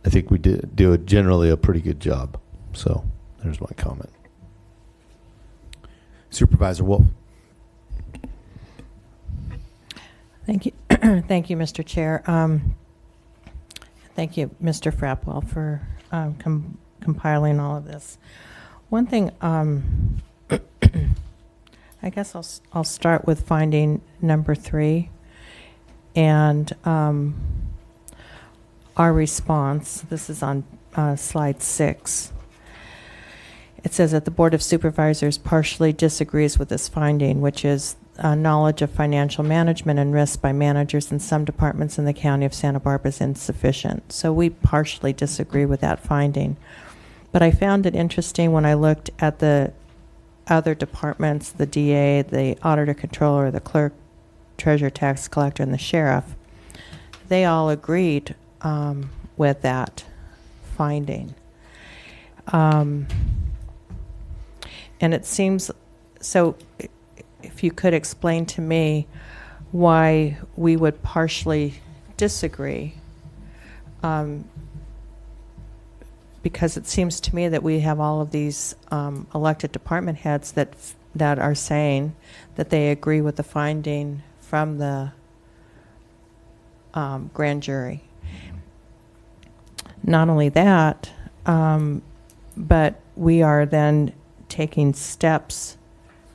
think we do generally a pretty good job. So there's my comment. Supervisor Wolf. Thank you. Thank you, Mr. Chair. Thank you, Mr. Frapwell, for compiling all of this. One thing, I guess I'll start with finding number 3, and our response. This is on slide 6. It says that the Board of Supervisors partially disagrees with this finding, which is knowledge of financial management and risk by managers in some departments in the county of Santa Barbara is insufficient. So we partially disagree with that finding. But I found it interesting when I looked at the other departments, the DA, the auditor controller, the clerk, treasurer, tax collector, and the sheriff. They all agreed with that finding. And it seems, so if you could explain to me why we would partially disagree. because it seems to me that we have all of these elected department heads that are saying that they agree with the finding from the grand jury. Not only that, but we are then taking steps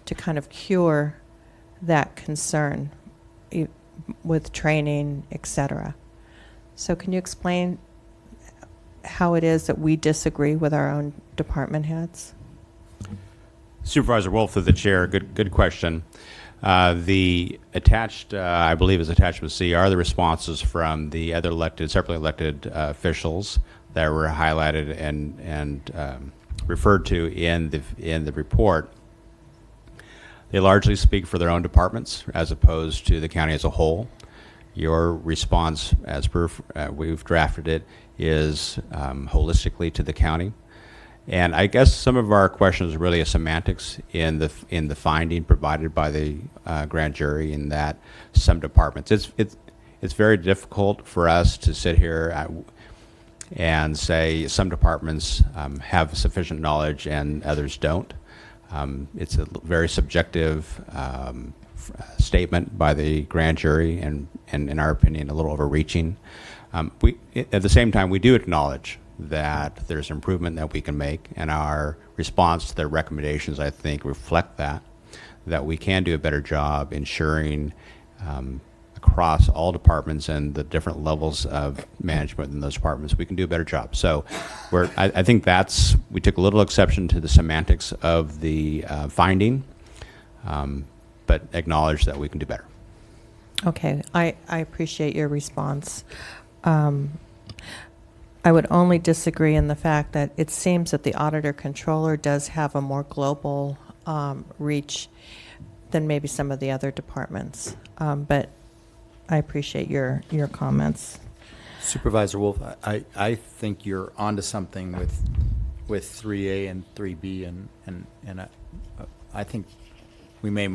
to kind of cure that concern with training, etc. So can you explain how it is that we disagree with our own department heads? Supervisor Wolf, through the chair, good question. The attached, I believe is attachment C, are the responses from the other separately elected officials that were highlighted and referred to in the report. They largely speak for their own departments as opposed to the county as a whole. Your response, as per we've drafted it, is holistically to the county. And I guess some of our questions are really a semantics in the finding provided by the grand jury, in that some departments, it's very difficult for us to sit here and say some departments have sufficient knowledge and others don't. It's a very subjective statement by the grand jury, and in our opinion, a little overreaching. At the same time, we do acknowledge that there's improvement that we can make, and our response to their recommendations, I think, reflect that we can do a better job ensuring across all departments and the different levels of management in those departments, we can do a better job. So I think we took a little exception to the semantics of the finding, but acknowledge that we can do better. Okay, I appreciate your response. I would only disagree in the fact that it seems that the auditor controller does have a more global reach than maybe some of the other departments. But I appreciate your comments. Supervisor Wolf, I think you're onto something with 3A and 3B, and I think we may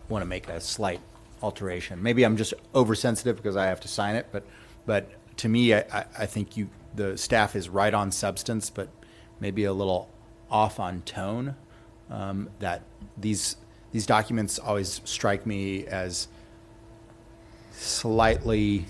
want to make a slight alteration. Maybe I'm just oversensitive because I have to sign it, but to me, I think the staff is right on substance, but maybe a little off on tone. That these documents always strike me as slightly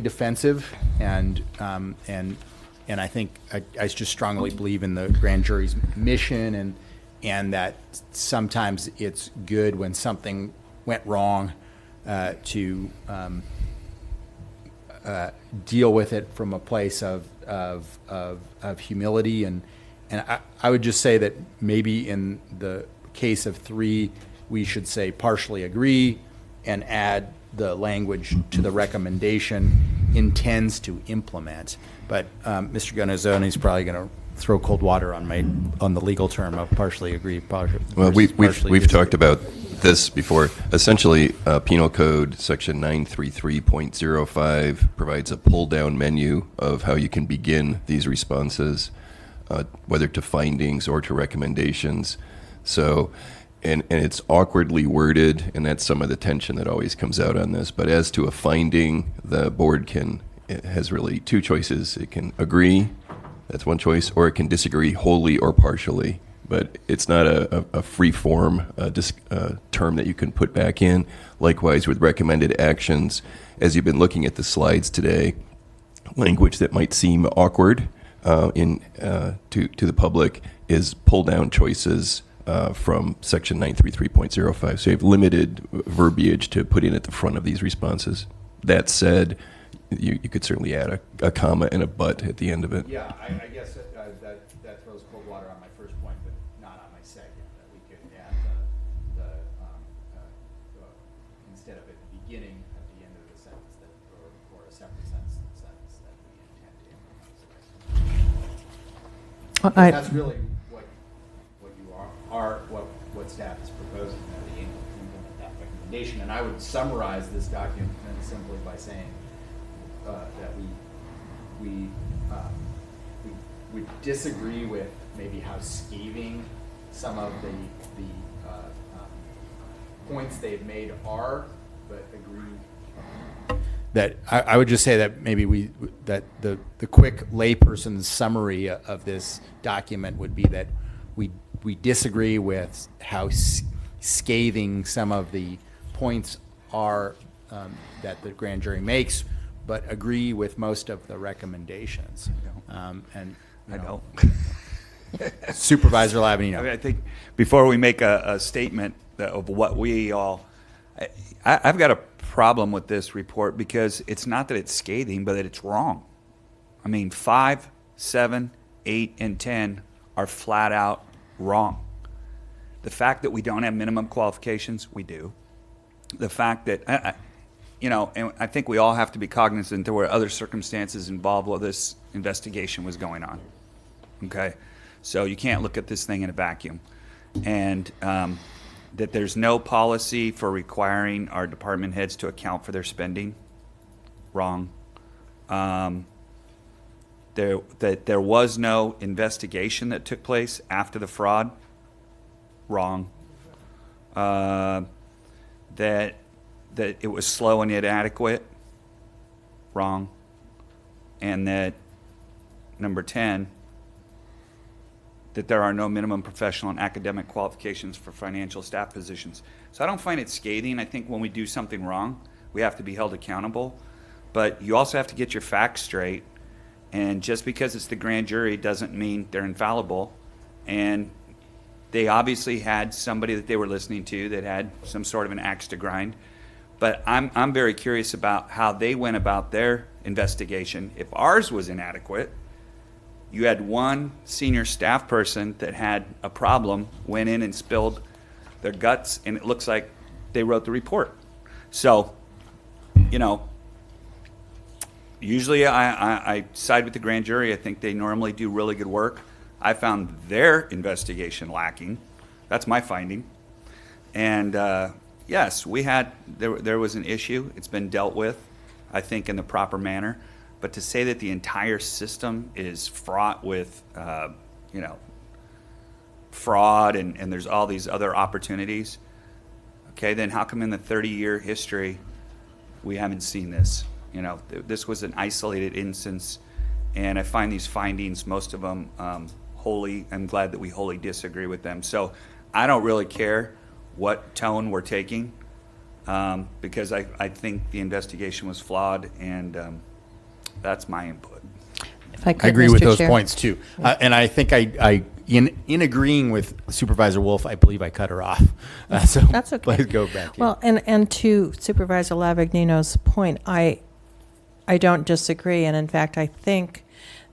defensive, and I think I just strongly believe in the grand jury's mission, and that sometimes it's good when something went wrong to deal with it from a place of humility, and I would just say that maybe in the case of 3, we should say partially agree and add the language to the recommendation intends to implement. But Mr. Gunazzoni is probably going to throw cold water on the legal term of partially agree. Well, we've talked about this before. Essentially, Penal Code Section 933.05 provides a pull-down menu of how you can begin these responses, whether to findings or to recommendations. So, and it's awkwardly worded, and that's some of the tension that always comes out on this. But as to a finding, the board has really two choices. It can agree, that's one choice, or it can disagree wholly or partially. But it's not a free-form term that you can put back in. Likewise, with recommended actions, as you've been looking at the slides today, language that might seem awkward to the public is pull-down choices from Section 933.05. So you have limited verbiage to put in at the front of these responses. That said, you could certainly add a comma and a but at the end of it. Yeah, I guess that throws cold water on my first point, but not on my second. That we could add the instead of at the beginning, at the end of the sentence, or a separate sentence that we intend to implement. That's really what you are what staff is proposing, that we implement that recommendation. And I would summarize this document simply by saying that we disagree with maybe how scathing some of the points they've made are, but agree that I would just say that maybe that the quick layperson's summary of this document would be that we disagree with how scathing some of the points are that the grand jury makes, but agree with most of the recommendations. And I don't. Supervisor Lavanino. I mean, I think before we make a statement of what we all, I've got a problem with this report because it's not that it's scathing, but that it's wrong. I mean, 5, 7, 8, and 10 are flat out wrong. The fact that we don't have minimum qualifications, we do. The fact that, and I think we all have to be cognizant there were other circumstances involved while this investigation was going on. Okay? So you can't look at this thing in a vacuum. And that there's no policy for requiring our department heads to account for their spending. Wrong. That there was no investigation that took place after the fraud. Wrong. That it was slow and inadequate. Wrong. And that, number 10, that there are no minimum professional and academic qualifications for financial staff positions. So I don't find it scathing. I think when we do something wrong, we have to be held accountable. But you also have to get your facts straight. And just because it's the grand jury doesn't mean they're infallible. And they obviously had somebody that they were listening to that had some sort of an axe to grind. But I'm very curious about how they went about their investigation. If ours was inadequate, you had one senior staff person that had a problem, went in and spilled their guts, and it looks like they wrote the report. So, usually I side with the grand jury. I think they normally do really good work. I found their investigation lacking. That's my finding. And yes, there was an issue. It's been dealt with, I think, in the proper manner. But to say that the entire system is fraught with, fraud and there's all these other opportunities, okay, then how come in the 30-year history we haven't seen this? This was an isolated instance, and I find these findings, most of them, I'm glad that we wholly disagree with them. So I don't really care what tone we're taking, because I think the investigation was flawed, and that's my input. If I could, I agree Mr. with those Chair. points too. And I think in agreeing with Supervisor Wolf, I believe I cut her off. So That's okay. Please go back. Well, and to Supervisor Lavagnino's point, I don't disagree. And in fact, I think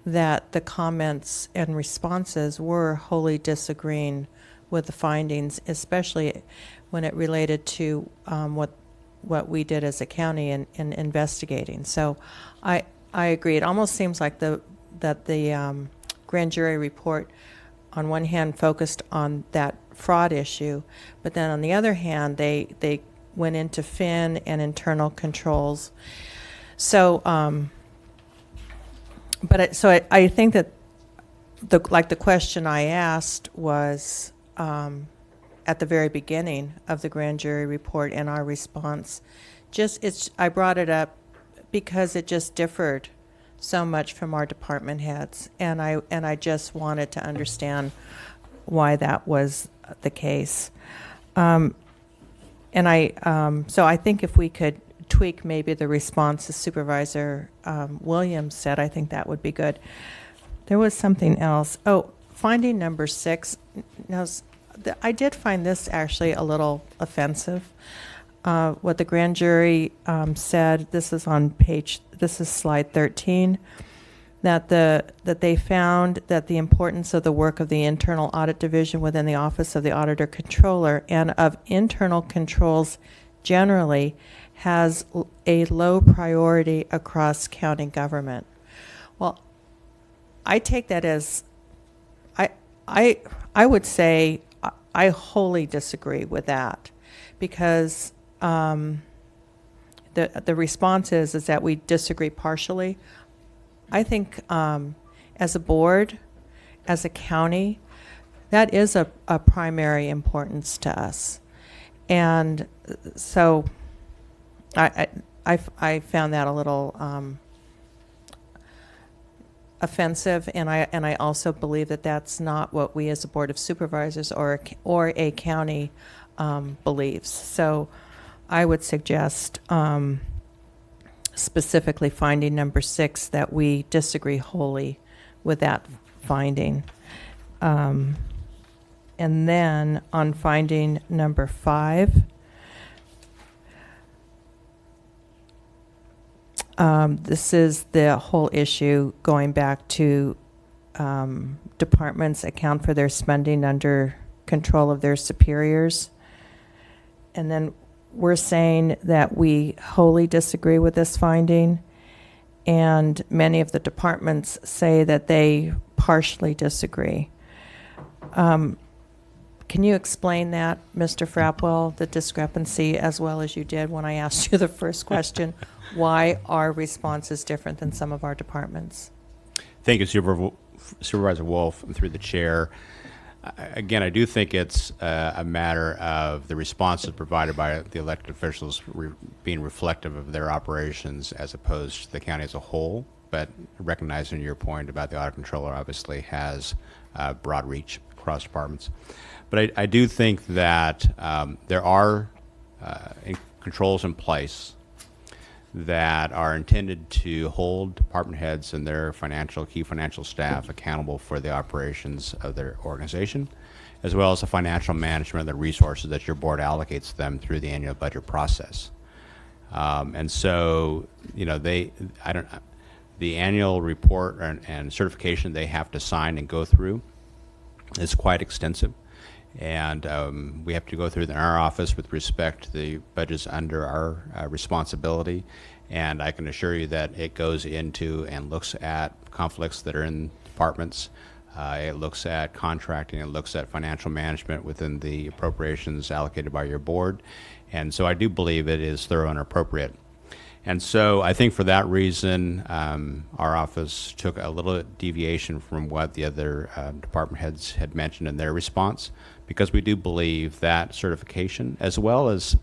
that the comments and responses were wholly disagreeing with the findings, especially when it related to what we did as a county in investigating. So I agree. It almost seems like that the grand jury report, on one hand, focused on that fraud issue, but then on the other hand, they went into fin and internal controls. So, I think that the question I asked was at the very beginning of the grand jury report and our response. I brought it up because it just differed so much from our department heads, and I just wanted to understand why that was the case. So I think if we could tweak maybe the response as Supervisor Williams said, I think that would be good. There was something else. Oh, finding number 6. Now, I did find this actually a little offensive. What the grand jury said, this is slide 13, that they found that the importance of the work of the internal audit division within the Office of the Auditor Controller and of internal controls generally has a low priority across county government. Well, I take that as, I would say I wholly disagree with that, because the response is that we disagree partially. I think as a board, as a county, that is a primary importance to us. And so I found that a little offensive, and I also believe that that's not what we as a Board of Supervisors or a county believes. So I would suggest specifically finding number 6 that we disagree wholly with that finding. And then on finding number 5, this is the whole issue going back to departments account for their spending under control of their superiors. And then we're saying that we wholly disagree with this finding, and many of the departments say that they partially disagree. Can you explain that, Mr. Frapwell, the discrepancy, as well as you did when I asked you the first question? Why our response is different than some of our departments? Thank you, Supervisor Wolf, and through the chair. Again, I do think it's a matter of the responses provided by the elected officials being reflective of their operations as opposed to the county as a whole. But recognizing your point about the audit controller obviously has broad reach across departments. But I do think that there are controls in place that are intended to hold department heads and their key financial staff accountable for the operations of their organization, as well as the financial management of the resources that your board allocates to them through the annual budget process. And so, the annual report and certification they have to sign and go through is quite extensive. And we have to go through in our office with respect to the budgets under our responsibility. And I can assure you that it goes into and looks at conflicts that are in departments. It looks at contracting. It looks at financial management within the appropriations allocated by your board. And so I do believe it is thorough and appropriate. And so I think for that reason, our office took a little deviation from what the other department heads had mentioned in their response, because we do believe that certification, as well as,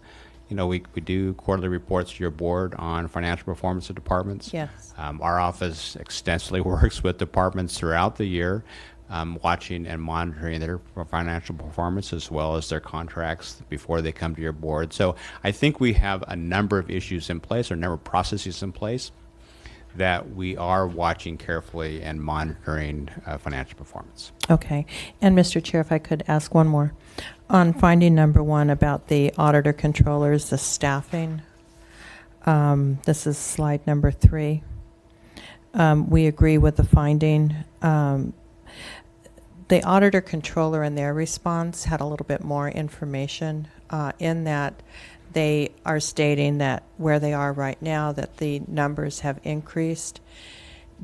we do quarterly reports to your board on financial performance of departments. Yes. Our office extensively works with departments throughout the year, watching and monitoring their financial performance as well as their contracts before they come to your board. So I think we have a number of issues in place, or a number of processes in place, that we are watching carefully and monitoring financial performance. Okay. And Mr. Chair, if I could ask one more. On finding number 1 about the auditor controllers, the staffing, this is slide number 3. We agree with the finding. The auditor controller in their response had a little bit more information in that they are stating that where they are right now, that the numbers have increased.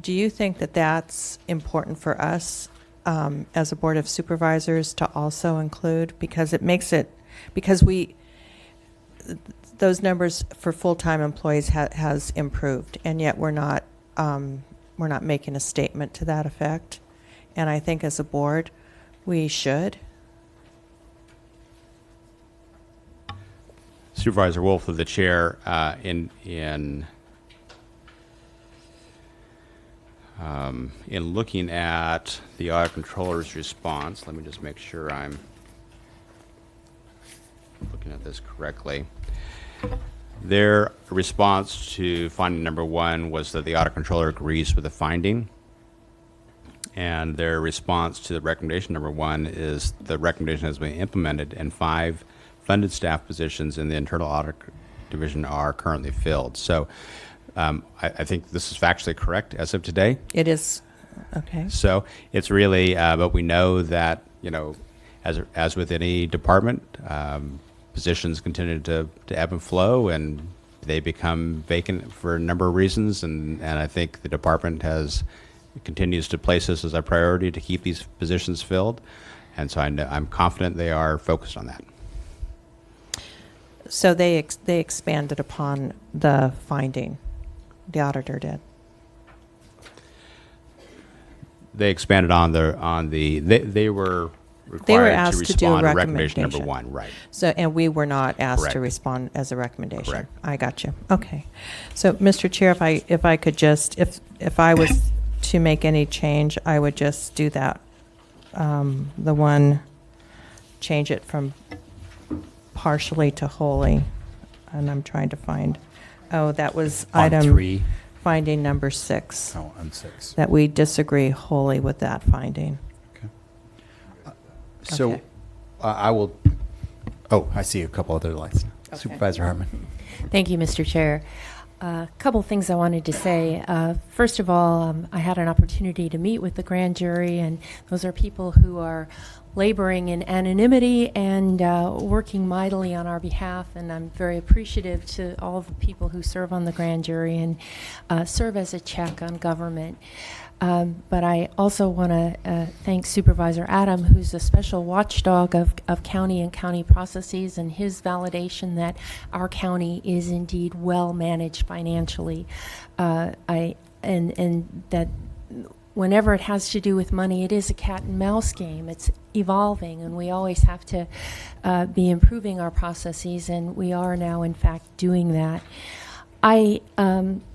Do you think that that's important for us as a Board of Supervisors to also include? Because it makes it, those numbers for full-time employees has improved, and yet we're not making a statement to that effect. And I think as a board, we should. Supervisor Wolf, of the chair, in looking at the audit controller's response, let me just make sure I'm looking at this correctly. Their response to finding number 1 was that the audit controller agrees with the finding. And their response to the recommendation number 1 is the recommendation has been implemented, and 5 funded staff positions in the internal audit division are currently filled. So I think this is factually correct as of today. It is. Okay. So it's really, but we know that, as with any department, positions continue to ebb and flow, and they become vacant for a number of reasons. And I think the department continues to place this as a priority to keep these positions filled. And so I'm confident they are focused on that. So they expanded upon the finding, the auditor did. They expanded on the they were They were required asked to to do a respond to recommendation number recommendation. 1, right. So, and we were not asked to Correct. respond as a recommendation. Correct. I got you. Okay. So, Mr. Chair, if I could just, if I was to make any change, I would just do that. The one, change it from partially to wholly. And I'm trying to find, that was On item 3. finding number 6. Oh, on 6. That we disagree wholly with that finding. So Okay. I will, I see a couple other lights. Okay. Supervisor Hartman. Thank you, Mr. Chair. A couple things I wanted to say. First of all, I had an opportunity to meet with the grand jury, and those are people who are laboring in anonymity and working mightily on our behalf, and I'm very appreciative to all of the people who serve on the grand jury and serve as a check on government. But I also want to thank Supervisor Adam, who's a special watchdog of county and county processes, and his validation that our county is indeed well managed financially. And that whenever it has to do with money, it is a cat and mouse game. It's evolving, and we always have to be improving our processes, and we are now, in fact, doing that. I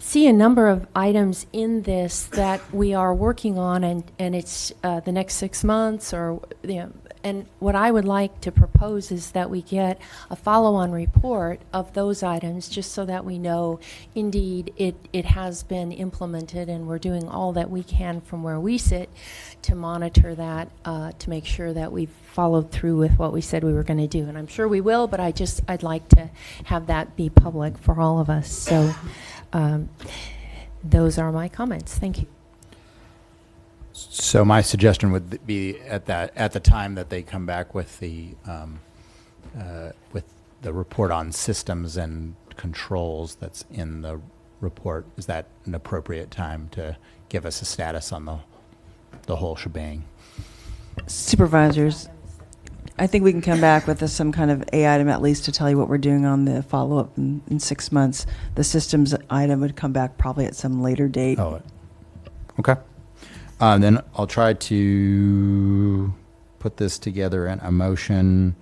see a number of items in this that we are working on, and it's the next 6 months, or and what I would like to propose is that we get a follow-on report of those items, just so that we know indeed it has been implemented, and we're doing all that we can from where we sit to monitor that, to make sure that we've followed through with what we said we were going to do. And I'm sure we will, but I'd like to have that be public for all of us. So those are my comments. Thank you. So my suggestion would be at the time that they come back with the report on systems and controls that's in the report, is that an appropriate time to give us a status on the whole shebang? Supervisors, I think we can come back with some kind of A item at least to tell you what we're doing on the follow-up in 6 months. The systems item would come back probably at some later date. Oh, okay. Then I'll try to put this together in a motion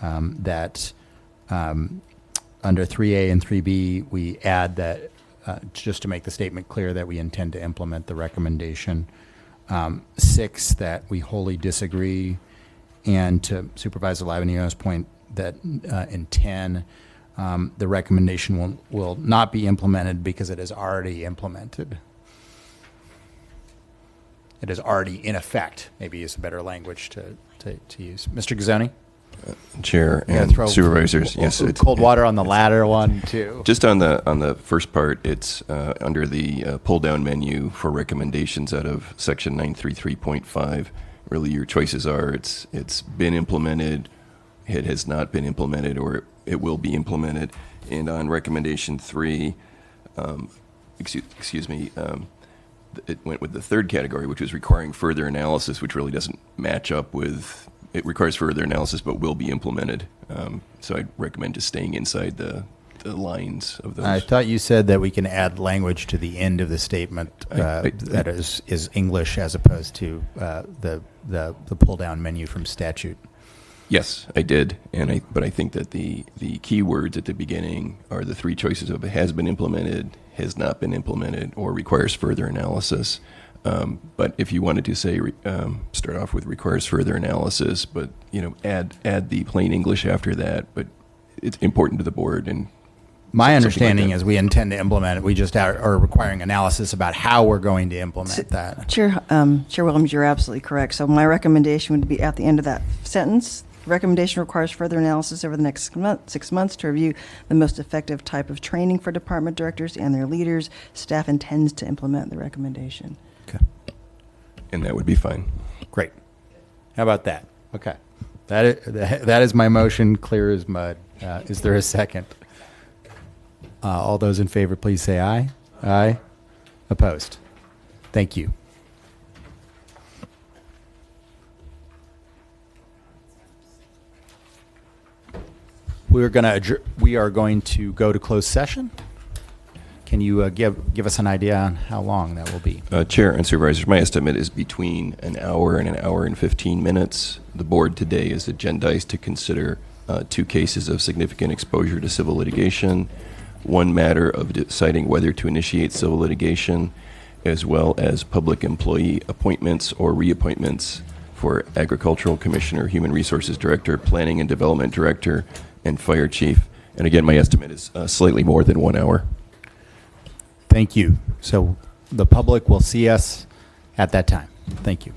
that under 3A and 3B, we add that, just to make the statement clear, that we intend to implement the recommendation. 6, that we wholly disagree. And to Supervisor Lavigno's point, that in 10, the recommendation will not be implemented because it is already implemented. It is already in effect, maybe is a better language to use. Mr. Gazzoni? Chair and Supervisors, yes. Cold water on the latter one, too. Just on the first part, it's under the pull-down menu for recommendations out of Section 933.5. Really, your choices are it's been implemented, it has not been implemented, or it will be implemented. And on recommendation 3, excuse me, it went with the third category, which was requiring further analysis, which really doesn't match up with, it requires further analysis but will be implemented. So I'd recommend just staying inside the lines of those. I thought you said that we can add language to the end of the statement that is English as opposed to the pull-down menu from statute. Yes, I did, but I think that the key words at the beginning are the 3 choices of has been implemented, has not been implemented, or requires further analysis. But if you wanted to say start off with requires further analysis, but add the plain English after that. But it's important to the board. And my understanding is we intend to implement it. We just are requiring analysis about how we're going to implement that. Chair Williams, you're absolutely correct. So my recommendation would be at the end of that sentence. Recommendation requires further analysis over the next 6 months to review the most effective type of training for department directors and their leaders. Staff intends to implement the recommendation. Okay. And that would be fine. Great. How about that? Okay. That is my motion, clear as mud. Is there a second? All those in favor, please say aye. Aye. Opposed? Thank you. We are going to go to closed session. Can you give us an idea on how long that will be? Chair and Supervisors, my estimate is between an hour and 15 minutes. The board today is agendized to consider 2 cases of significant exposure to civil litigation, one matter of deciding whether to initiate civil litigation, as well as public employee appointments or reappointments for Agricultural Commissioner, Human Resources Director, Planning and Development Director, and Fire Chief. And again, my estimate is slightly more than 1 hour. Thank you. So the public will see us at that time. Thank you.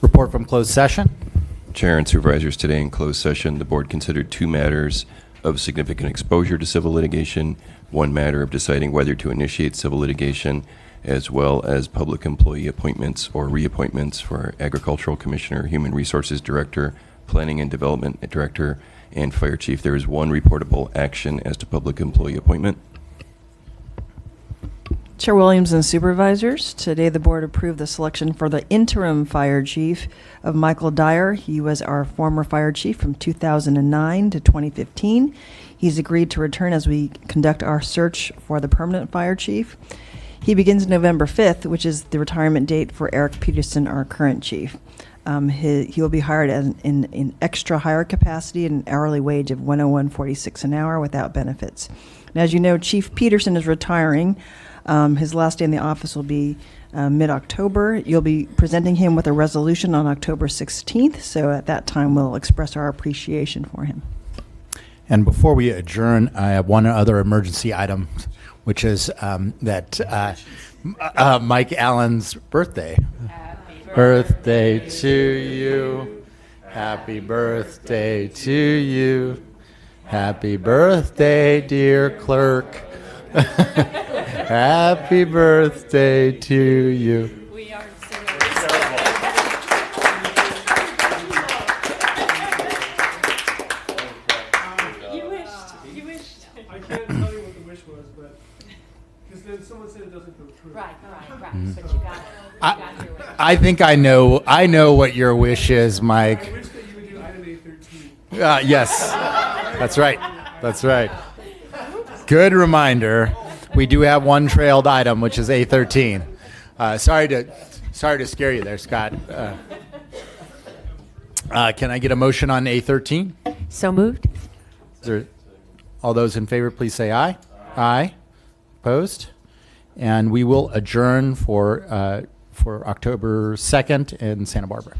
Report from closed session. Chair and Supervisors, today in closed session, the board considered two matters of significant exposure to civil litigation, one matter of deciding whether to initiate civil litigation, as well as public employee appointments or reappointments for Agricultural Commissioner, Human Resources Director, Planning and Development Director, and Fire Chief. There is one reportable action as to public employee appointment. Chair Williams and Supervisors, today the board approved the selection for the interim fire chief of Michael Dyer. He was our former fire chief from 2009 to 2015. He's agreed to return as we conduct our search for the permanent fire chief. He begins November 5th, which is the retirement date for Eric Peterson, our current chief. He will be hired in extra hire capacity at an hourly wage of $101.46 an hour without benefits. And as you know, Chief Peterson is retiring. His last day in the office will be mid-October. You'll be presenting him with a resolution on October 16th, so at that time we'll express our appreciation for him. And before we adjourn, I have one other emergency item, which is that Mike Allen's birthday. Birthday to you. Happy birthday to you. Happy birthday, dear clerk. Happy birthday to you. We are You wished. I can't tell you what the wish was, but because then someone said it doesn't go through. Right. Mm. But you got it. I think I know what your wish is, Mike. I wish that you would do item A13. Yes, that's right. That's right. Good reminder. We do have one trailed item, which is A13. Sorry to scare you there, Scott. Can I get a motion on A13? So moved. All those in favor, please say aye. Aye. Opposed? And we will adjourn for October 2nd in Santa Barbara.